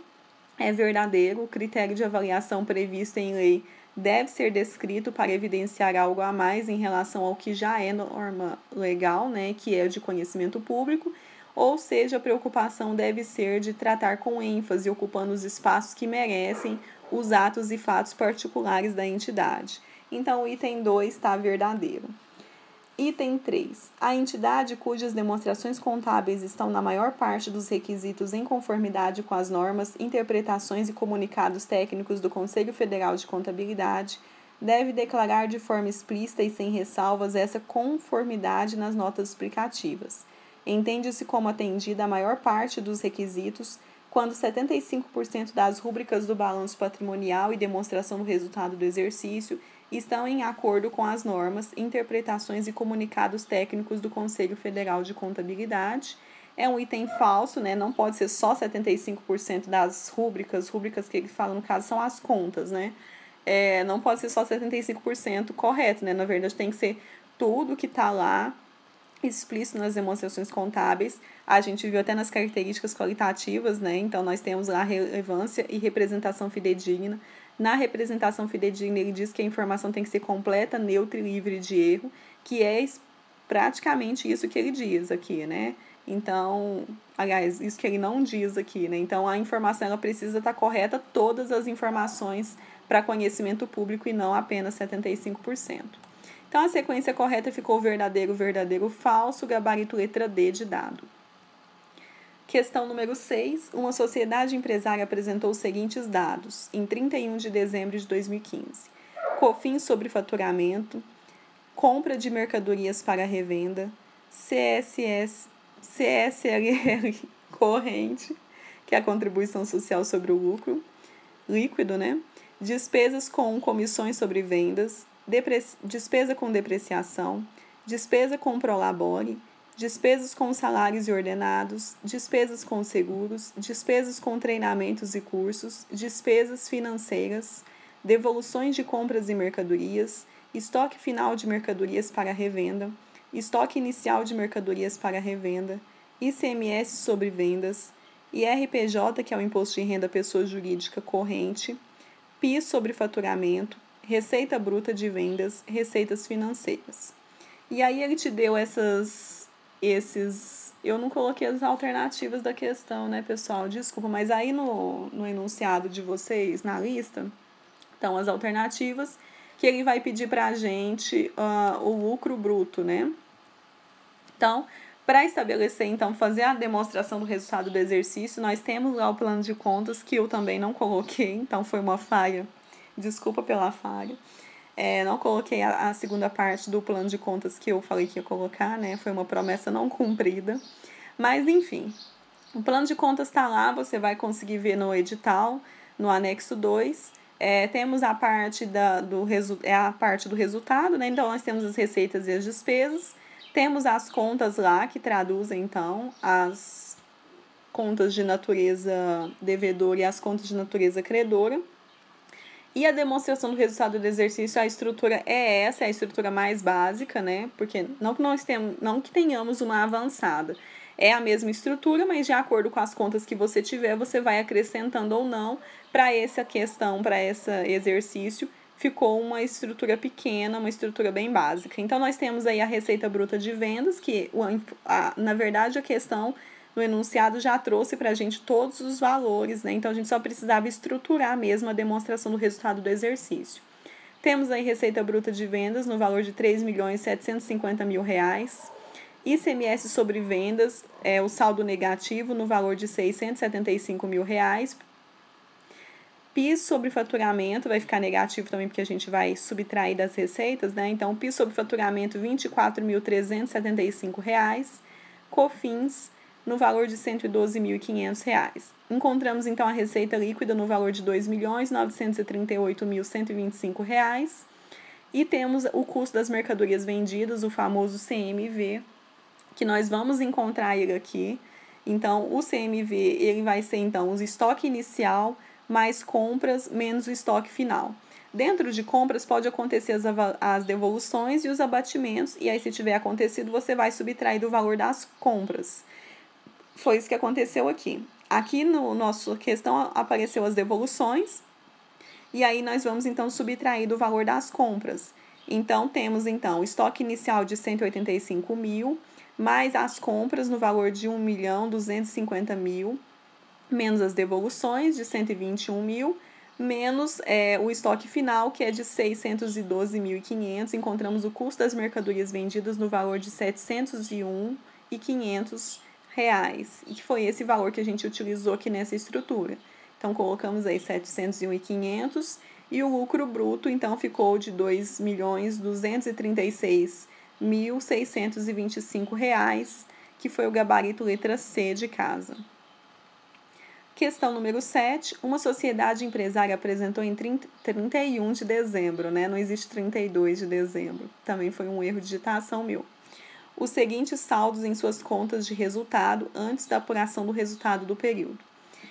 É verdadeiro, o critério de avaliação previsto em lei deve ser descrito para evidenciar algo a mais em relação ao que já é norma legal, né, que é de conhecimento público. Ou seja, a preocupação deve ser de tratar com ênfase, ocupando os espaços que merecem os atos e fatos particulares da entidade. Então, o item 2 está verdadeiro. Item 3. A entidade cujas demonstrações contábeis estão na maior parte dos requisitos em conformidade com as normas, interpretações e comunicados técnicos do Conselho Federal de Contabilidade deve declarar de forma explícita e sem ressalvas essa conformidade nas notas explicativas. Entende-se como atendida a maior parte dos requisitos quando 75% das rúbricas do balanço patrimonial e demonstração do resultado do exercício estão em acordo com as normas, interpretações e comunicados técnicos do Conselho Federal de Contabilidade. É um item falso, né? Não pode ser só 75% das rúbricas que ele fala, no caso, são as contas, né? Não pode ser só 75% correto, né? Na verdade, tem que ser tudo que está lá explícito nas demonstrações contábeis. A gente viu até nas características qualitativas, né? Então, nós temos lá relevância e representação fidedigna. Na representação fidedigna, ele diz que a informação tem que ser completa, neutra e livre de erro, que é praticamente isso que ele diz aqui, né? Então, aliás, isso que ele não diz aqui, né? Então, a informação ela precisa estar correta, todas as informações para conhecimento público e não apenas 75%. Então, a sequência correta ficou verdadeiro, verdadeiro, falso, gabarito letra D de dado. Questão número 6. Uma sociedade empresária apresentou os seguintes dados em 31 de dezembro de 2015. COFINS sobre faturamento, compra de mercadorias para revenda, CSLL corrente, que é a contribuição social sobre o lucro líquido, né? Despesas com comissões sobre vendas, despesa com depreciação, despesa com prolabore, despesas com salários e ordenados, despesas com seguros, despesas com treinamentos e cursos, despesas financeiras, devoluções de compras e mercadorias, estoque final de mercadorias para revenda, estoque inicial de mercadorias para revenda, ICMS sobre vendas, IRPJ, que é o Imposto de Renda Pessoa Jurídica Corrente, PIS sobre faturamento, Receita Bruta de Vendas, receitas financeiras. E aí ele te deu eu não coloquei as alternativas da questão, né, pessoal? Desculpa, mas aí no enunciado de vocês, na lista, estão as alternativas que ele vai pedir para a gente o lucro bruto, né? Então, para estabelecer, então, fazer a demonstração do resultado do exercício, nós temos lá o plano de contas, que eu também não coloquei, então foi uma falha. Desculpa pela falha. Não coloquei a segunda parte do plano de contas que eu falei que ia colocar, né? Foi uma promessa não cumprida. Mas, enfim, o plano de contas está lá, você vai conseguir ver no edital, no anexo 2. Temos a parte a parte do resultado, né? Então, nós temos as receitas e as despesas. Temos as contas lá, que traduzem, então, as contas de natureza devedora e as contas de natureza credora. E a demonstração do resultado do exercício, a estrutura é essa, é a estrutura mais básica, né? Porque não que tenhamos uma avançada. É a mesma estrutura, mas de acordo com as contas que você tiver, você vai acrescentando ou não para essa questão, para esse exercício. Ficou uma estrutura pequena, uma estrutura bem básica. Então, nós temos aí a receita bruta de vendas, que, na verdade, a questão no enunciado já trouxe para a gente todos os valores, né? Então, a gente só precisava estruturar mesmo a demonstração do resultado do exercício. Temos aí receita bruta de vendas no valor de R$ 3.750.000. ICMS sobre vendas, o saldo negativo no valor de R$ 675.000. PIS sobre faturamento vai ficar negativo também, porque a gente vai subtrair das receitas, né? Então, PIS sobre faturamento, R$ 24.375. COFINS, no valor de R$ 112.500. Encontramos, então, a receita líquida no valor de R$ 2.938.125. E temos o custo das mercadorias vendidas, o famoso CMV, que nós vamos encontrar ele aqui. Então, o CMV, ele vai ser, então, o estoque inicial mais compras menos o estoque final. Dentro de compras pode acontecer as devoluções e os abatimentos, e aí se tiver acontecido, você vai subtrair do valor das compras. Foi isso que aconteceu aqui. Aqui no nosso questão apareceu as devoluções, e aí nós vamos então subtrair do valor das compras. Então, temos então o estoque inicial de 185.000, mais as compras no valor de 1.250.000, menos as devoluções de 121.000, menos o estoque final, que é de 612.500. Encontramos o custo das mercadorias vendidas no valor de R$ 701.500, e que foi esse valor que a gente utilizou aqui nessa estrutura. Então, colocamos aí 701.500 e o lucro bruto, então, ficou de R$ 2.236.625, que foi o gabarito letra C de casa. Questão número 7. Uma sociedade empresária apresentou em 31 de dezembro, né? Não existe 32 de dezembro. Também foi um erro de digitação meu. Os seguintes saldos em suas contas de resultado antes da apuração do resultado do período.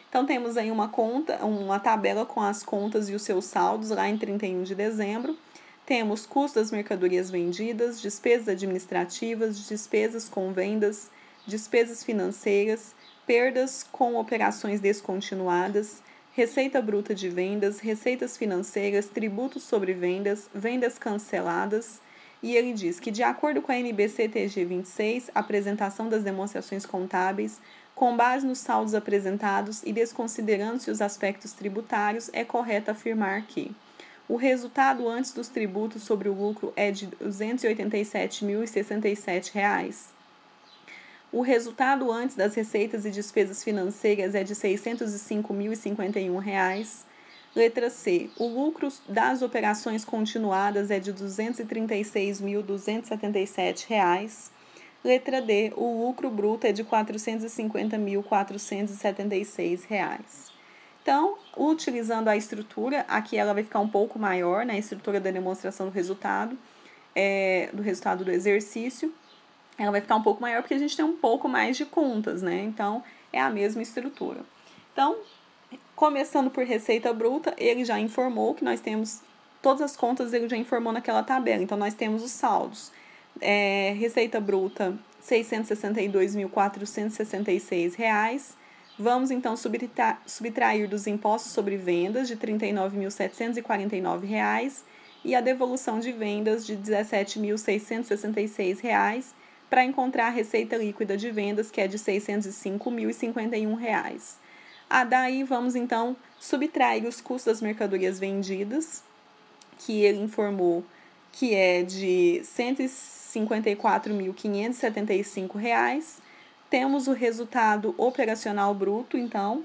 Então, temos aí uma tabela com as contas e os seus saldos lá em 31 de dezembro. Temos custo das mercadorias vendidas, despesas administrativas, despesas com vendas, despesas financeiras, perdas com operações descontinuadas, receita bruta de vendas, receitas financeiras, tributos sobre vendas, vendas canceladas. E ele diz que, de acordo com a NBC-TG 26, a apresentação das demonstrações contábeis, com base nos saldos apresentados e desconsiderando-se os aspectos tributários, é correto afirmar que o resultado antes dos tributos sobre o lucro é de R$ 287.067. O resultado antes das receitas e despesas financeiras é de R$ 605.051. Letra C. O lucro das operações continuadas é de R$ 236.277. Letra D. O lucro bruto é de R$ 450.476. Então, utilizando a estrutura, aqui ela vai ficar um pouco maior, né? A estrutura da demonstração do resultado do exercício. Ela vai ficar um pouco maior porque a gente tem um pouco mais de contas, né? Então, é a mesma estrutura. Então, começando por receita bruta, ele já informou que nós temos todas as contas, ele já informou naquela tabela. Então, nós temos os saldos. Receita bruta, R$ 662.466. Vamos, então, subtrair dos impostos sobre vendas de R$ 39.749 e a devolução de vendas de R$ 17.666 para encontrar a receita líquida de vendas, que é de R$ 605.051. Daí, vamos, então, subtrair os custos das mercadorias vendidas, que ele informou que é de R$ 154.575. Temos o resultado operacional bruto, então,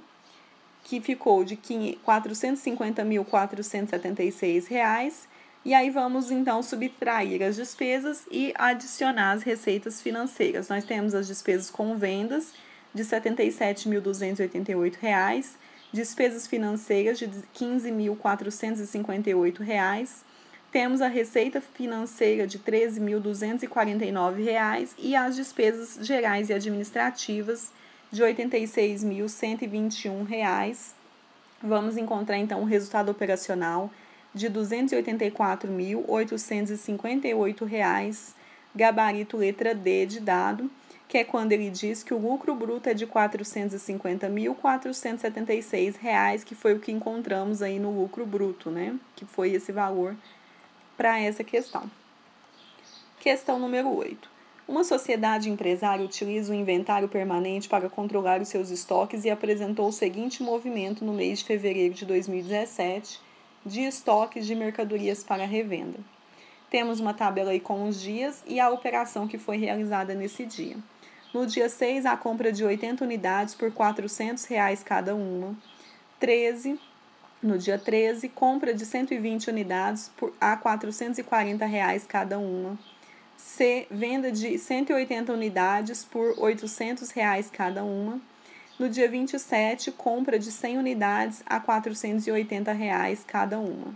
que ficou de R$ 450.476. E aí vamos, então, subtrair as despesas e adicionar as receitas financeiras. Nós temos as despesas com vendas de R$ 77.288, despesas financeiras de R$ 15.458, temos a receita financeira de R$ 13.249 e as despesas gerais e administrativas de R$ 86.121. Vamos encontrar, então, o resultado operacional de R$ 284.858, gabarito letra D de dado, que é quando ele diz que o lucro bruto é de R$ 450.476, que foi o que encontramos aí no lucro bruto, né? Que foi esse valor para essa questão. Questão número 8. Uma sociedade empresária utiliza o inventário permanente para controlar os seus estoques e apresentou o seguinte movimento no mês de fevereiro de 2017 de estoques de mercadorias para revenda. Temos uma tabela aí com os dias e a operação que foi realizada nesse dia. No dia 6, a compra de 80 unidades por R$ 400 cada uma. No dia 13, compra de 120 unidades a R$ 440 cada uma. C, venda de 180 unidades por R$ 800 cada uma. No dia 27, compra de 100 unidades a R$ 480 cada uma.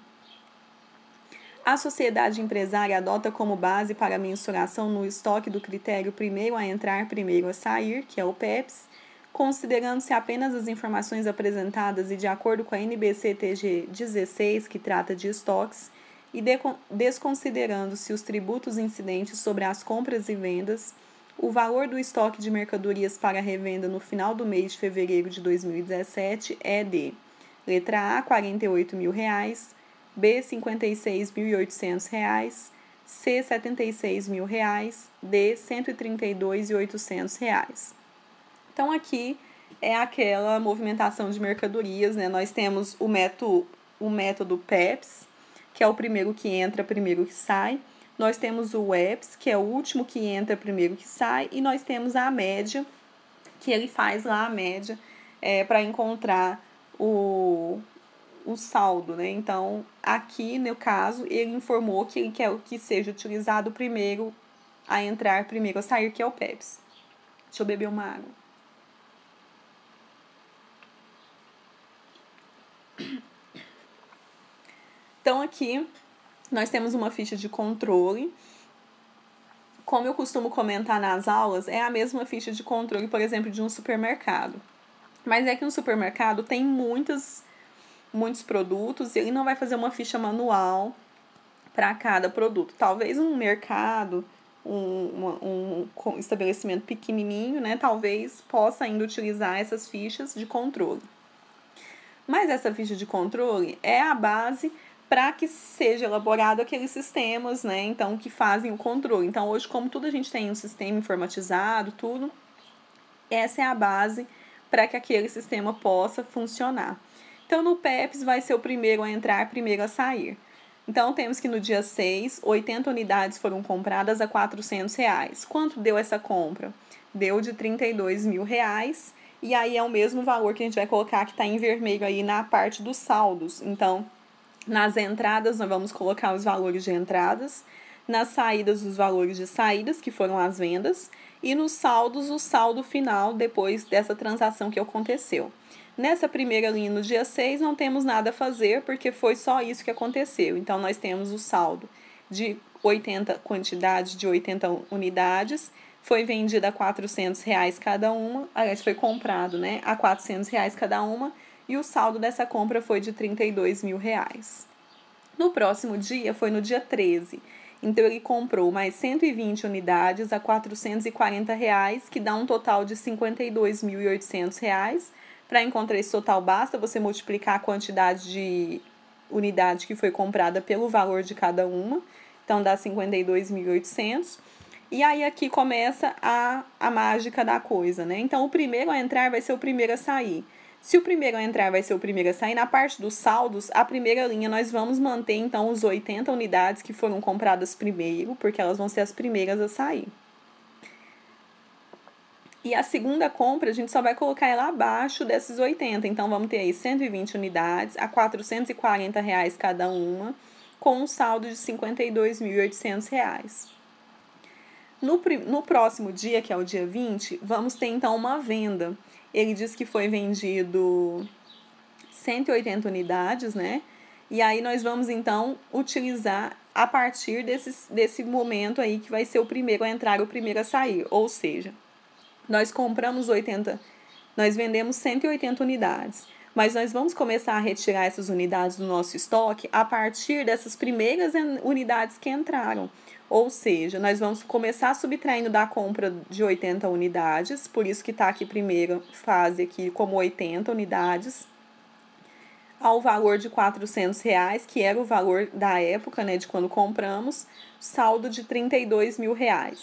A sociedade empresária adota como base para a mensuração no estoque do critério primeiro a entrar, primeiro a sair, que é o PEPS, considerando-se apenas as informações apresentadas e de acordo com a NBC-TG 16, que trata de estoques, e desconsiderando-se os tributos incidentes sobre as compras e vendas, o valor do estoque de mercadorias para revenda no final do mês de fevereiro de 2017 é de letra A, R$ 48.000, B, R$ 56.800, C, R$ 76.000, D, R$ 132.800. Então, aqui é aquela movimentação de mercadorias, né? Nós temos o método PEPS, que é o primeiro que entra, primeiro que sai. Nós temos o EPS, que é o último que entra, primeiro que sai. E nós temos a média, que ele faz lá a média para encontrar o saldo, né? Então, aqui, no caso, ele informou que ele quer que seja utilizado primeiro a entrar, primeiro a sair, que é o PEPS. Deixa eu beber uma água. Então, aqui, nós temos uma ficha de controle. Como eu costumo comentar nas aulas, é a mesma ficha de controle, por exemplo, de um supermercado. Mas é que no supermercado tem muitos produtos e ele não vai fazer uma ficha manual para cada produto. Talvez um mercado, um estabelecimento pequenininho, né? Talvez possa ainda utilizar essas fichas de controle. Mas essa ficha de controle é a base para que seja elaborado aqueles sistemas, né? Então, que fazem o controle. Então, hoje, como tudo a gente tem um sistema informatizado, tudo, essa é a base para que aquele sistema possa funcionar. Então, no PEPS vai ser o primeiro a entrar, primeiro a sair. Então, temos que no dia 6, 80 unidades foram compradas a R$ 400. Quanto deu essa compra? deu de R$32.000. E aí é o mesmo valor que a gente vai colocar que está em vermelho aí na parte dos saldos. Então, nas entradas, nós vamos colocar os valores de entradas. Nas saídas, os valores de saídas, que foram as vendas. E nos saldos, o saldo final depois dessa transação que aconteceu. Nessa primeira linha, no dia 6, não temos nada a fazer, porque foi só isso que aconteceu. Então, nós temos o saldo de 80, quantidade de 80 unidades, foi vendida a R$400 cada uma, aliás, foi comprado, né, a R$400 cada uma, e o saldo dessa compra foi de R$32.000. No próximo dia, foi no dia 13, então ele comprou mais 120 unidades a R$440, que dá um total de R$52.800. Para encontrar esse total, basta você multiplicar a quantidade de unidade que foi comprada pelo valor de cada uma, então dá 52.800. E aí aqui começa a mágica da coisa, né? Então o primeiro a entrar vai ser o primeiro a sair. Se o primeiro a entrar vai ser o primeiro a sair, na parte dos saldos, a primeira linha nós vamos manter então os 80 unidades que foram compradas primeiro, porque elas vão ser as primeiras a sair. E a segunda compra, a gente só vai colocar ela abaixo desses 80. Então, vamos ter aí 120 unidades a R$440 cada uma, com um saldo de R$52.800. No próximo dia, que é o dia 20, vamos ter, então, uma venda. Ele diz que foi vendido 180 unidades, né? E aí, nós vamos, então, utilizar a partir desse momento aí, que vai ser o primeiro a entrar e o primeiro a sair. Ou seja, nós compramos 80, nós vendemos 180 unidades, mas nós vamos começar a retirar essas unidades do nosso estoque a partir dessas primeiras unidades que entraram. Ou seja, nós vamos começar subtraindo da compra de 80 unidades, por isso que está aqui primeira fase aqui como 80 unidades, ao valor de R$400, que era o valor da época, né, de quando compramos, saldo de R$32.000.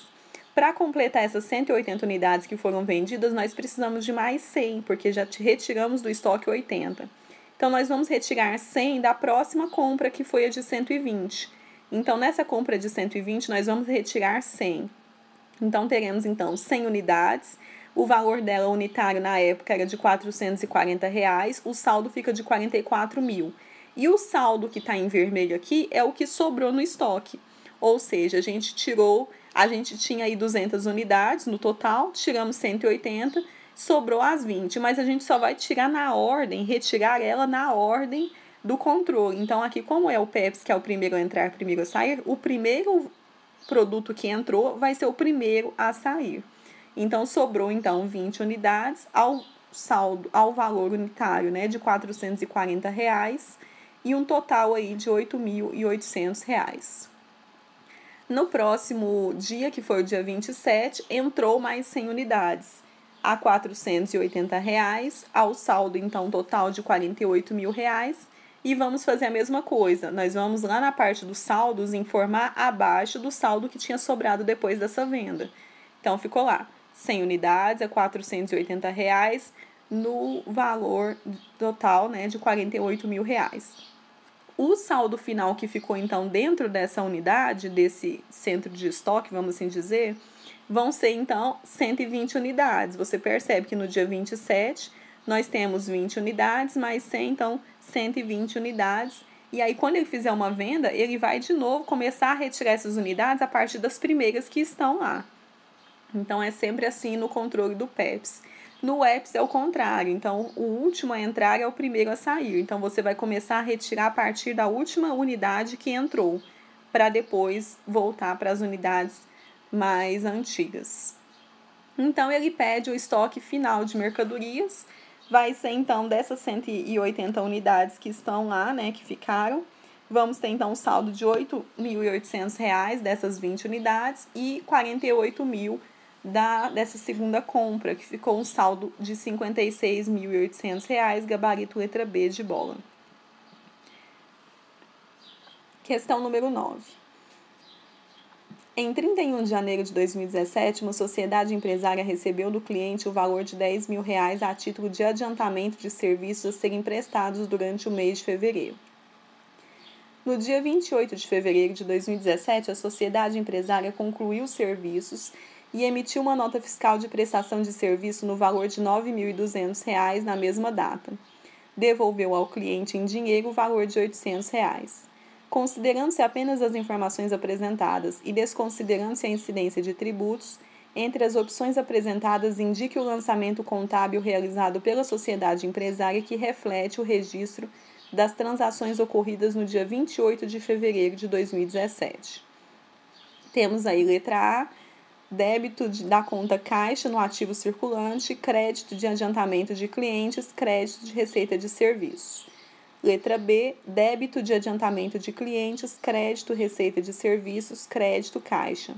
Para completar essas 180 unidades que foram vendidas, nós precisamos de mais 100, porque já retiramos do estoque 80. Então, nós vamos retirar 100 da próxima compra, que foi a de 120. Então, nessa compra de 120, nós vamos retirar 100. Então, teremos, então, 100 unidades. O valor dela unitário na época era de R$440. O saldo fica de 44.000. E o saldo que está em vermelho aqui é o que sobrou no estoque. Ou seja, a gente tinha aí 200 unidades no total, tiramos 180, sobrou as 20, mas a gente só vai tirar retirar ela na ordem do controle. Então, aqui, como é o Pepsi, que é o primeiro a entrar, primeiro a sair, o primeiro produto que entrou vai ser o primeiro a sair. Então, sobrou, então, 20 unidades ao valor unitário, né, de R$440 e um total aí de R$8.800. No próximo dia, que foi o dia 27, entrou mais 100 unidades a R$480, ao saldo, então, total de R$48.000. E vamos fazer a mesma coisa. Nós vamos lá na parte dos saldos informar abaixo do saldo que tinha sobrado depois dessa venda. Então, ficou lá, 100 unidades a R$480, no valor total, né, de R$48.000. O saldo final que ficou, então, dentro dessa unidade, desse centro de estoque, vamos assim dizer, vão ser, então, 120 unidades. Você percebe que no dia 27, nós temos 20 unidades, mais 100, então, 120 unidades. E aí, quando ele fizer uma venda, ele vai, de novo, começar a retirar essas unidades a partir das primeiras que estão lá. Então, é sempre assim no controle do Pepsi. No Eps é o contrário, então o último a entrar é o primeiro a sair. Então você vai começar a retirar a partir da última unidade que entrou, para depois voltar para as unidades mais antigas. Então ele pede o estoque final de mercadorias, vai ser então dessas 180 unidades que estão lá, né, que ficaram. Vamos ter então um saldo de R$8.800 dessas 20 unidades e 48.000 dessa segunda compra, que ficou um saldo de R$56.800, gabarito letra B de bola. Questão número 9. Em 31 de janeiro de 2017, uma sociedade empresária recebeu do cliente o valor de R$10.000 a título de adiantamento de serviços a serem prestados durante o mês de fevereiro. No dia 28 de fevereiro de 2017, a sociedade empresária concluiu os serviços e emitiu uma nota fiscal de prestação de serviço no valor de R$ 9.200 na mesma data. Devolveu ao cliente em dinheiro o valor de R$ 800. Considerando-se apenas as informações apresentadas e desconsiderando-se a incidência de tributos, entre as opções apresentadas indique o lançamento contábil realizado pela sociedade empresária que reflete o registro das transações ocorridas no dia 28 de fevereiro de 2017. Temos aí letra A, débito da conta caixa no ativo circulante, crédito de adiantamento de clientes, crédito de receita de serviço. Letra B, débito de adiantamento de clientes, crédito receita de serviços, crédito caixa.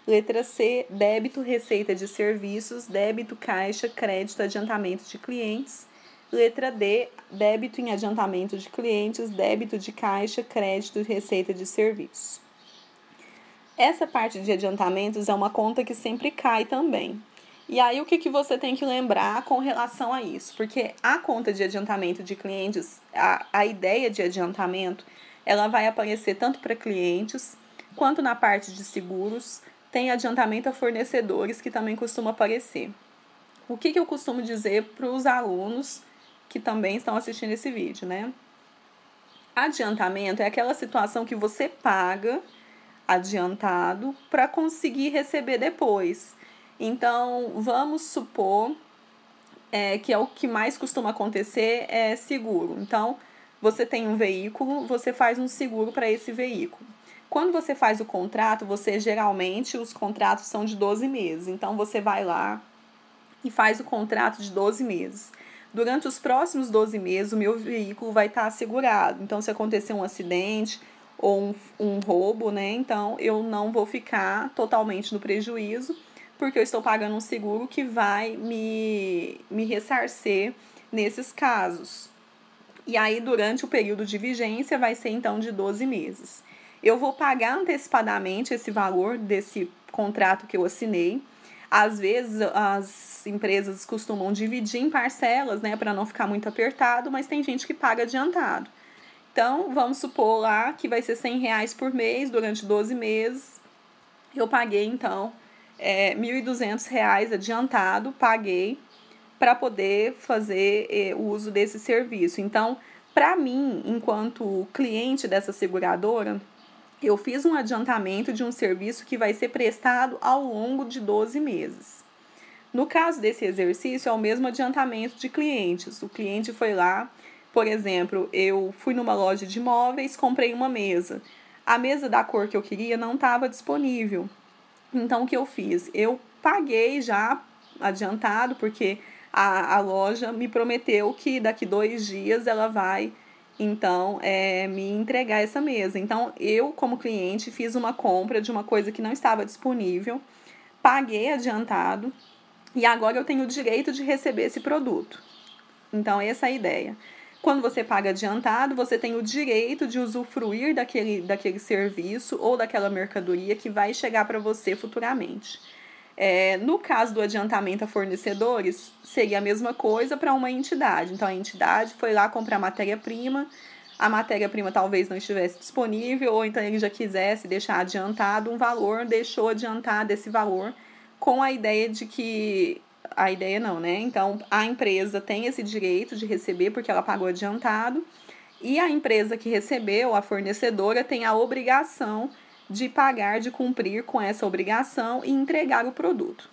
Letra C, débito receita de serviços, débito caixa, crédito adiantamento de clientes. Letra D, débito em adiantamento de clientes, débito de caixa, crédito receita de serviços. Essa parte de adiantamentos é uma conta que sempre cai também. E aí, o que você tem que lembrar com relação a isso? Porque a conta de adiantamento de clientes, a ideia de adiantamento, ela vai aparecer tanto para clientes, quanto na parte de seguros, tem adiantamento a fornecedores, que também costuma aparecer. O que eu costumo dizer para os alunos que também estão assistindo esse vídeo, né? Adiantamento é aquela situação que você paga adiantado para conseguir receber depois. Então, vamos supor que é o que mais costuma acontecer é seguro. Então, você tem um veículo, você faz um seguro para esse veículo. Quando você faz o contrato, geralmente os contratos são de 12 meses. Então, você vai lá e faz o contrato de 12 meses. Durante os próximos 12 meses, o meu veículo vai estar assegurado. Então, se acontecer um acidente ou um roubo, né? Então, eu não vou ficar totalmente no prejuízo, porque eu estou pagando um seguro que vai me ressarcer nesses casos. E aí, durante o período de vigência, vai ser, então, de 12 meses. Eu vou pagar antecipadamente esse valor desse contrato que eu assinei. Às vezes, as empresas costumam dividir em parcelas, né, para não ficar muito apertado, mas tem gente que paga adiantado. Então, vamos supor lá que vai ser R$100 por mês durante 12 meses. Eu paguei, então, R$1.200 adiantado, paguei para poder fazer o uso desse serviço. Então, para mim, enquanto cliente dessa seguradora, eu fiz um adiantamento de um serviço que vai ser prestado ao longo de 12 meses. No caso desse exercício, é o mesmo adiantamento de clientes. O cliente foi lá, por exemplo, eu fui numa loja de móveis, comprei uma mesa. A mesa da cor que eu queria não estava disponível. Então, o que eu fiz? Eu paguei já adiantado, porque a loja me prometeu que daqui 2 dias ela vai, então, me entregar essa mesa. Então, eu, como cliente, fiz uma compra de uma coisa que não estava disponível, paguei adiantado e agora eu tenho o direito de receber esse produto. Então, essa é a ideia. Quando você paga adiantado, você tem o direito de usufruir daquele serviço ou daquela mercadoria que vai chegar para você futuramente. No caso do adiantamento a fornecedores, seria a mesma coisa para uma entidade. Então, a entidade foi lá comprar matéria-prima, a matéria-prima talvez não estivesse disponível, ou então ele já quisesse deixar adiantado um valor, deixou adiantado esse valor com a ideia de que... A ideia não, né? Então, a empresa tem esse direito de receber porque ela pagou adiantado, e a empresa que recebeu, a fornecedora, tem a obrigação de pagar, de cumprir com essa obrigação e entregar o produto.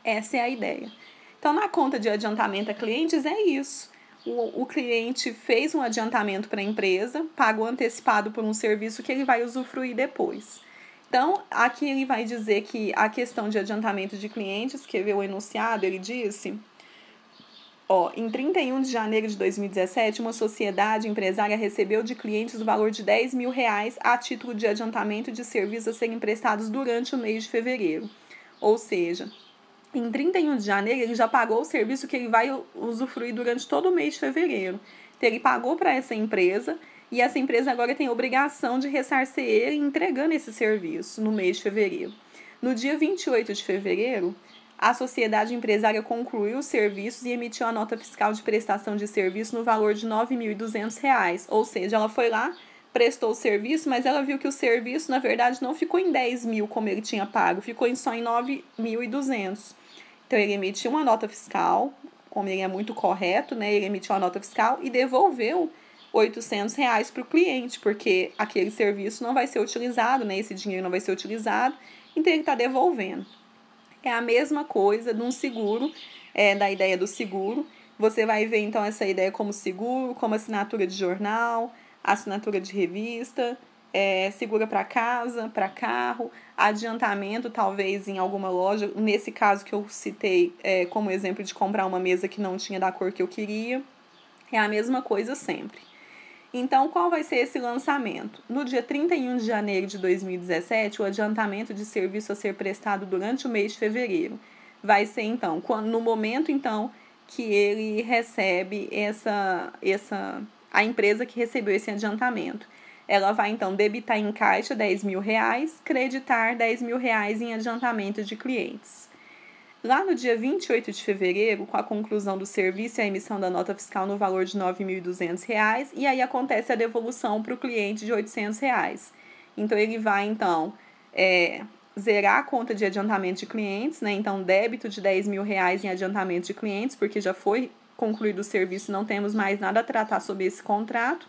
Essa é a ideia. Então, na conta de adiantamento a clientes é isso. O cliente fez um adiantamento para a empresa, pagou antecipado por um serviço que ele vai usufruir depois. Então, aqui ele vai dizer que a questão de adiantamento de clientes, que veio o enunciado, ele disse... em 31 de janeiro de 2017, uma sociedade empresária recebeu de clientes o valor de R$10.000 a título de adiantamento de serviços a serem prestados durante o mês de fevereiro. Ou seja, em 31 de janeiro, ele já pagou o serviço que ele vai usufruir durante todo o mês de fevereiro. Então, ele pagou para essa empresa e essa empresa agora tem a obrigação de ressarcer ele entregando esse serviço no mês de fevereiro. No dia 28 de fevereiro, a sociedade empresária concluiu os serviços e emitiu a nota fiscal de prestação de serviço no valor de R$9.200, ou seja, ela foi lá, prestou o serviço, mas ela viu que o serviço, na verdade, não ficou em 10 mil como ele tinha pago, ficou só em 9.200. Então, ele emitiu uma nota fiscal, como ele é muito correto, né? Ele emitiu a nota fiscal e devolveu R$ 800 para o cliente, porque aquele serviço não vai ser utilizado, né? Esse dinheiro não vai ser utilizado, então ele está devolvendo. É a mesma coisa de um seguro, da ideia do seguro. Você vai ver, então, essa ideia como seguro, como assinatura de jornal, assinatura de revista, segura para casa, para carro, adiantamento, talvez, em alguma loja. Nesse caso que eu citei como exemplo de comprar uma mesa que não tinha da cor que eu queria. É a mesma coisa sempre. Então, qual vai ser esse lançamento? No dia 31 de janeiro de 2017, o adiantamento de serviço a ser prestado durante o mês de fevereiro vai ser, então, no momento, então, que ele recebe a empresa que recebeu esse adiantamento. Ela vai, então, debitar em caixa R$ 10.000, creditar R$ 10.000 em adiantamento de clientes. Lá no dia 28 de fevereiro, com a conclusão do serviço e a emissão da nota fiscal no valor de R$ 9.200, e aí acontece a devolução para o cliente de R$ 800. Então, ele vai, então, zerar a conta de adiantamento de clientes, né? Então, débito de R$ 10.000 em adiantamento de clientes, porque já foi concluído o serviço, não temos mais nada a tratar sobre esse contrato.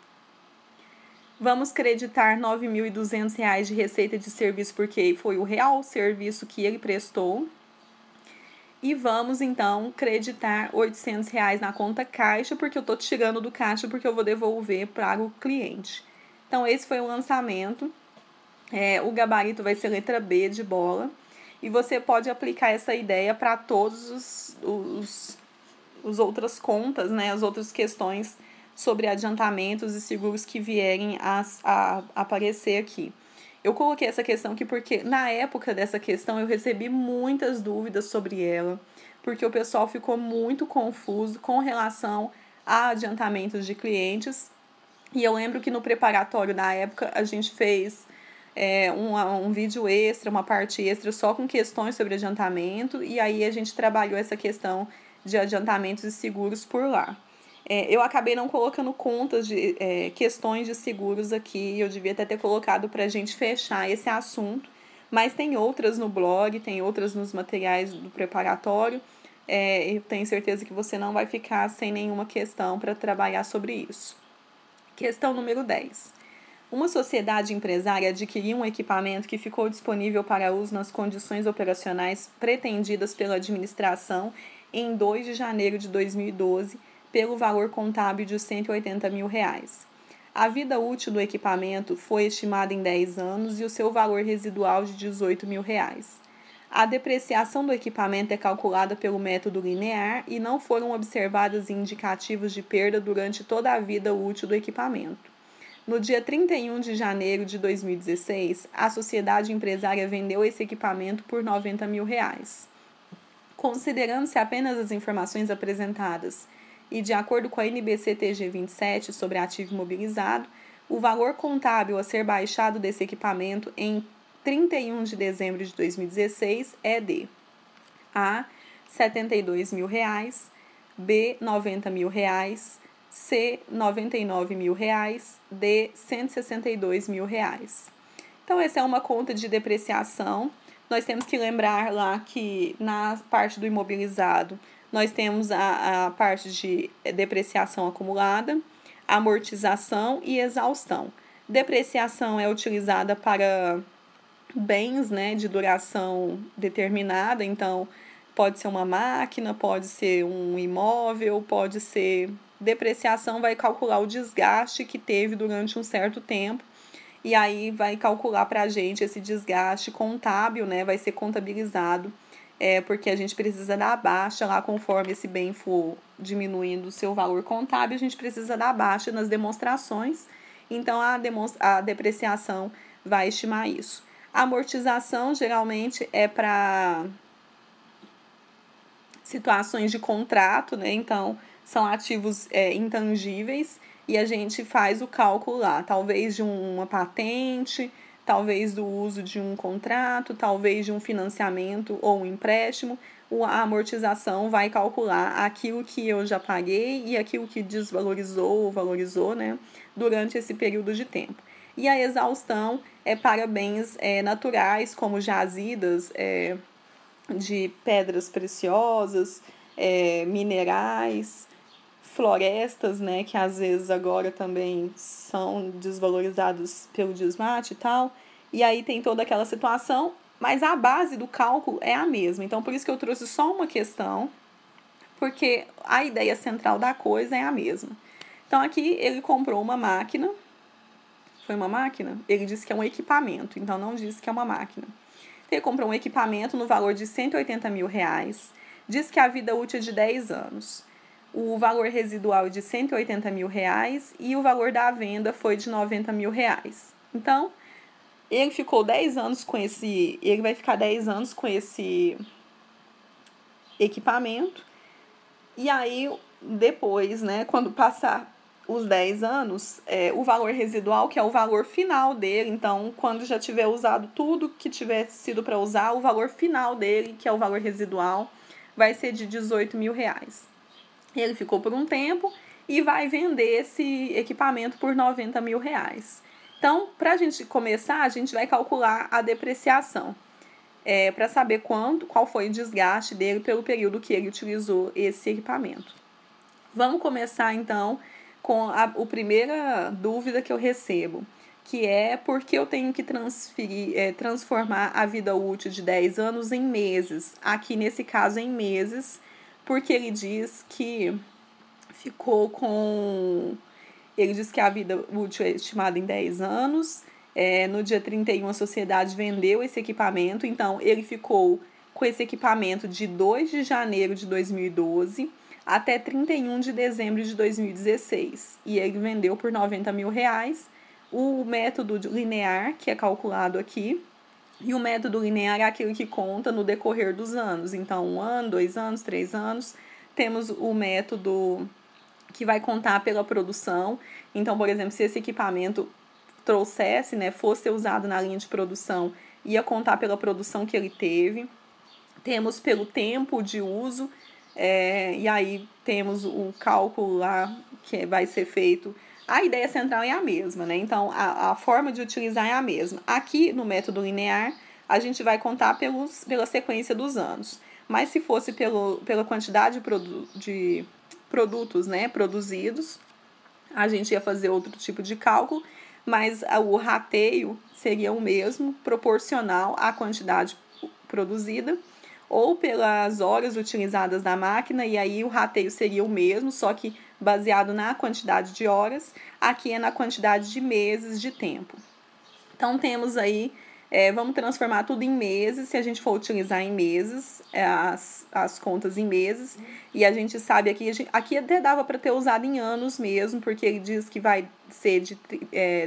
Vamos creditar R$ 9.200 de receita de serviço, porque foi o real serviço que ele prestou. E vamos, então, creditar R$ 800 na conta caixa, porque eu estou tirando do caixa, porque eu vou devolver para o cliente. Então, esse foi o lançamento. O gabarito vai ser letra B de bola. E você pode aplicar essa ideia para todos os outras contas, né? As outras questões sobre adiantamentos e seguros que vierem a aparecer aqui. Eu coloquei essa questão aqui porque, na época dessa questão, eu recebi muitas dúvidas sobre ela, porque o pessoal ficou muito confuso com relação a adiantamentos de clientes. E eu lembro que no preparatório, na época, a gente fez um vídeo extra, uma parte extra, só com questões sobre adiantamento, e aí a gente trabalhou essa questão de adiantamentos e seguros por lá. Eu acabei não colocando contas de questões de seguros aqui, eu devia até ter colocado para a gente fechar esse assunto, mas tem outras no blog, tem outras nos materiais do preparatório, eu tenho certeza que você não vai ficar sem nenhuma questão para trabalhar sobre isso. Questão número 10. Uma sociedade empresária adquiriu um equipamento que ficou disponível para uso nas condições operacionais pretendidas pela administração em 2 de janeiro de 2012, pelo valor contábil de R$ 180.000. A vida útil do equipamento foi estimada em 10 anos e o seu valor residual de R$ 18.000. A depreciação do equipamento é calculada pelo método linear e não foram observados indicativos de perda durante toda a vida útil do equipamento. No dia 31 de janeiro de 2016, a sociedade empresária vendeu esse equipamento por R$ 90.000. Considerando-se apenas as informações apresentadas e de acordo com a NBC-TG 27 sobre ativo imobilizado, o valor contábil a ser baixado desse equipamento em 31 de dezembro de 2016 é de A. R$ 72.000, B. R$ 90.000, C. R$ 99.000, D. R$ 162.000. Então, essa é uma conta de depreciação. Nós temos que lembrar lá que na parte do imobilizado, nós temos a parte de depreciação acumulada, amortização e exaustão. Depreciação é utilizada para bens, né, de duração determinada, então pode ser uma máquina, pode ser um imóvel, pode ser... Depreciação vai calcular o desgaste que teve durante um certo tempo, e aí vai calcular para a gente esse desgaste contábil, né, vai ser contabilizado, porque a gente precisa dar baixa lá conforme esse bem for diminuindo o seu valor contábil, a gente precisa dar baixa nas demonstrações, então a depreciação vai estimar isso. A amortização geralmente é para situações de contrato, né, então são ativos intangíveis e a gente faz o cálculo lá, talvez de uma patente, talvez do uso de um contrato, talvez de um financiamento ou um empréstimo. A amortização vai calcular aquilo que eu já paguei e aquilo que desvalorizou ou valorizou, né, durante esse período de tempo. e a exaustão é para bens naturais, como jazidas de pedras preciosas, minerais, florestas, né, que às vezes agora também são desvalorizados pelo desmate e tal. E aí tem toda aquela situação, mas a base do cálculo é a mesma. Então, por isso que eu trouxe só uma questão, porque a ideia central da coisa é a mesma. Então, aqui ele comprou uma máquina. Foi uma máquina? Ele disse que é um equipamento, então não disse que é uma máquina. Ele comprou um equipamento no valor de R$180 mil. Diz que a vida útil é de 10 anos. O valor residual é de R$180 mil e o valor da venda foi de R$90 mil. Então, ele ficou 10 anos com esse. Ele vai ficar 10 anos com esse equipamento. E aí, depois, né, quando passar os 10 anos, o valor residual, que é o valor final dele, então, quando já tiver usado tudo que tiver sido para usar, o valor final dele, que é o valor residual, vai ser de R$18 mil. Ele ficou por um tempo e vai vender esse equipamento por R$90 mil. Então, para a gente começar, a gente vai calcular a depreciação, para saber qual foi o desgaste dele pelo período que ele utilizou esse equipamento. Vamos começar, então, com a primeira dúvida que eu recebo, que é por que eu tenho que transformar a vida útil de 10 anos em meses. Aqui, nesse caso, em meses, porque ele diz que ficou com... Ele diz que a vida útil é estimada em 10 anos. No dia 31, a sociedade vendeu esse equipamento. Então, ele ficou com esse equipamento de 2 de janeiro de 2012 até 31 de dezembro de 2016. E ele vendeu por R$90 mil. O método linear, que é calculado aqui, e o método linear é aquele que conta no decorrer dos anos. Então, 1 ano, 2 anos, 3 anos. Temos o método que vai contar pela produção. Então, por exemplo, se esse equipamento trouxesse, né, fosse usado na linha de produção, ia contar pela produção que ele teve. Temos pelo tempo de uso, e aí temos o cálculo lá que vai ser feito. A ideia central é a mesma, né? Então, a forma de utilizar é a mesma. Aqui, no método linear, a gente vai contar pela sequência dos anos. Mas se fosse pela quantidade de produtos, né, produzidos, a gente ia fazer outro tipo de cálculo, mas o rateio seria o mesmo, proporcional à quantidade produzida, ou pelas horas utilizadas da máquina, e aí o rateio seria o mesmo, só que baseado na quantidade de horas, aqui é na quantidade de meses de tempo. Então, temos aí, vamos transformar tudo em meses, se a gente for utilizar em meses, as contas em meses, e a gente sabe aqui até dava para ter usado em anos mesmo, porque ele diz que vai ser de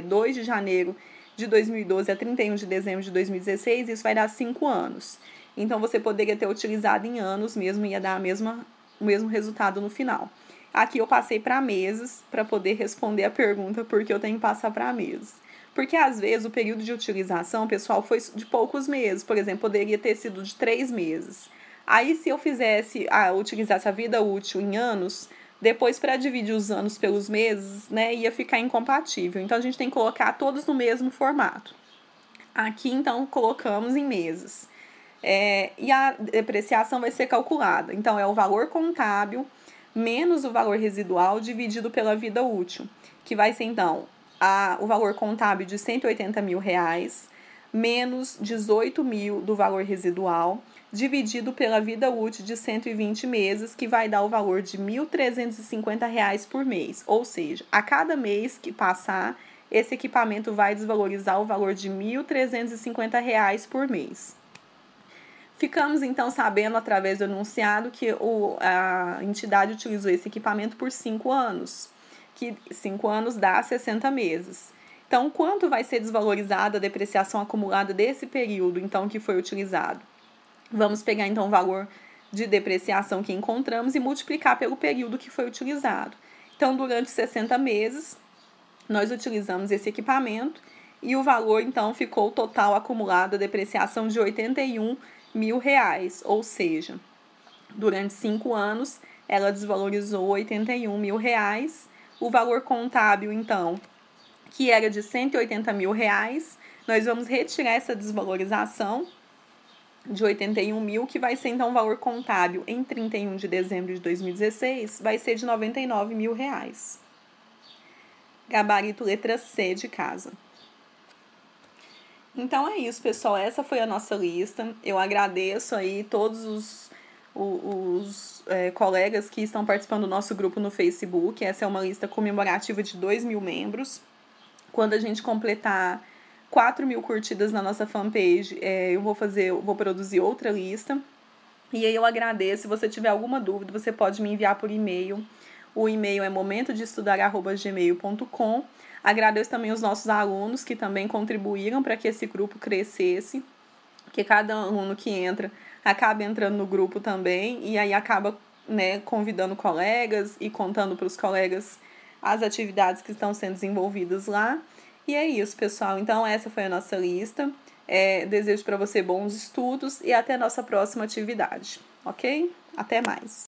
2 de janeiro de 2012 a 31 de dezembro de 2016, isso vai dar 5 anos. Então, você poderia ter utilizado em anos mesmo, ia dar o mesmo resultado no final. Aqui eu passei para meses, para poder responder a pergunta porque eu tenho que passar para meses. Porque, às vezes, o período de utilização, pessoal, foi de poucos meses. Por exemplo, poderia ter sido de 3 meses. Aí, se eu utilizasse a vida útil em anos, depois, para dividir os anos pelos meses, né, ia ficar incompatível. Então, a gente tem que colocar todos no mesmo formato. Aqui, então, colocamos em meses. E a depreciação vai ser calculada. Então, é o valor contábil menos o valor residual dividido pela vida útil, que vai ser, então, o valor contábil de R$180 mil menos 18 mil do valor residual, dividido pela vida útil de 120 meses, que vai dar o valor de R$1.350 por mês. Ou seja, a cada mês que passar, esse equipamento vai desvalorizar o valor de R$1.350 por mês. Ficamos, então, sabendo, através do enunciado, que a entidade utilizou esse equipamento por 5 anos, que 5 anos dá 60 meses. Então, quanto vai ser desvalorizada a depreciação acumulada desse período, então, que foi utilizado? Vamos pegar, então, o valor de depreciação que encontramos e multiplicar pelo período que foi utilizado. Então, durante 60 meses, nós utilizamos esse equipamento e o valor, então, ficou o total acumulado, a depreciação de R$81 mil, ou seja, durante 5 anos, ela desvalorizou R$81 mil. O valor contábil, então, que era de R$180 mil. Nós vamos retirar essa desvalorização de 81 mil, que vai ser então o valor contábil em 31 de dezembro de 2016, vai ser de R$99 mil. Gabarito letra C de casa. Então é isso, pessoal, essa foi a nossa lista. Eu agradeço aí todos os colegas que estão participando do nosso grupo no Facebook. Essa é uma lista comemorativa de 2.000 membros. Quando a gente completar 4.000 curtidas na nossa fanpage, eu vou produzir outra lista. E aí eu agradeço. Se você tiver alguma dúvida, você pode me enviar por e-mail. O e-mail é momentodeestudar@gmail.com. Agradeço também os nossos alunos que também contribuíram para que esse grupo crescesse, que cada aluno que entra acaba entrando no grupo também, e aí acaba, né, convidando colegas e contando para os colegas as atividades que estão sendo desenvolvidas lá. E é isso, pessoal. Então, essa foi a nossa lista. Desejo para você bons estudos e até a nossa próxima atividade, ok? Até mais!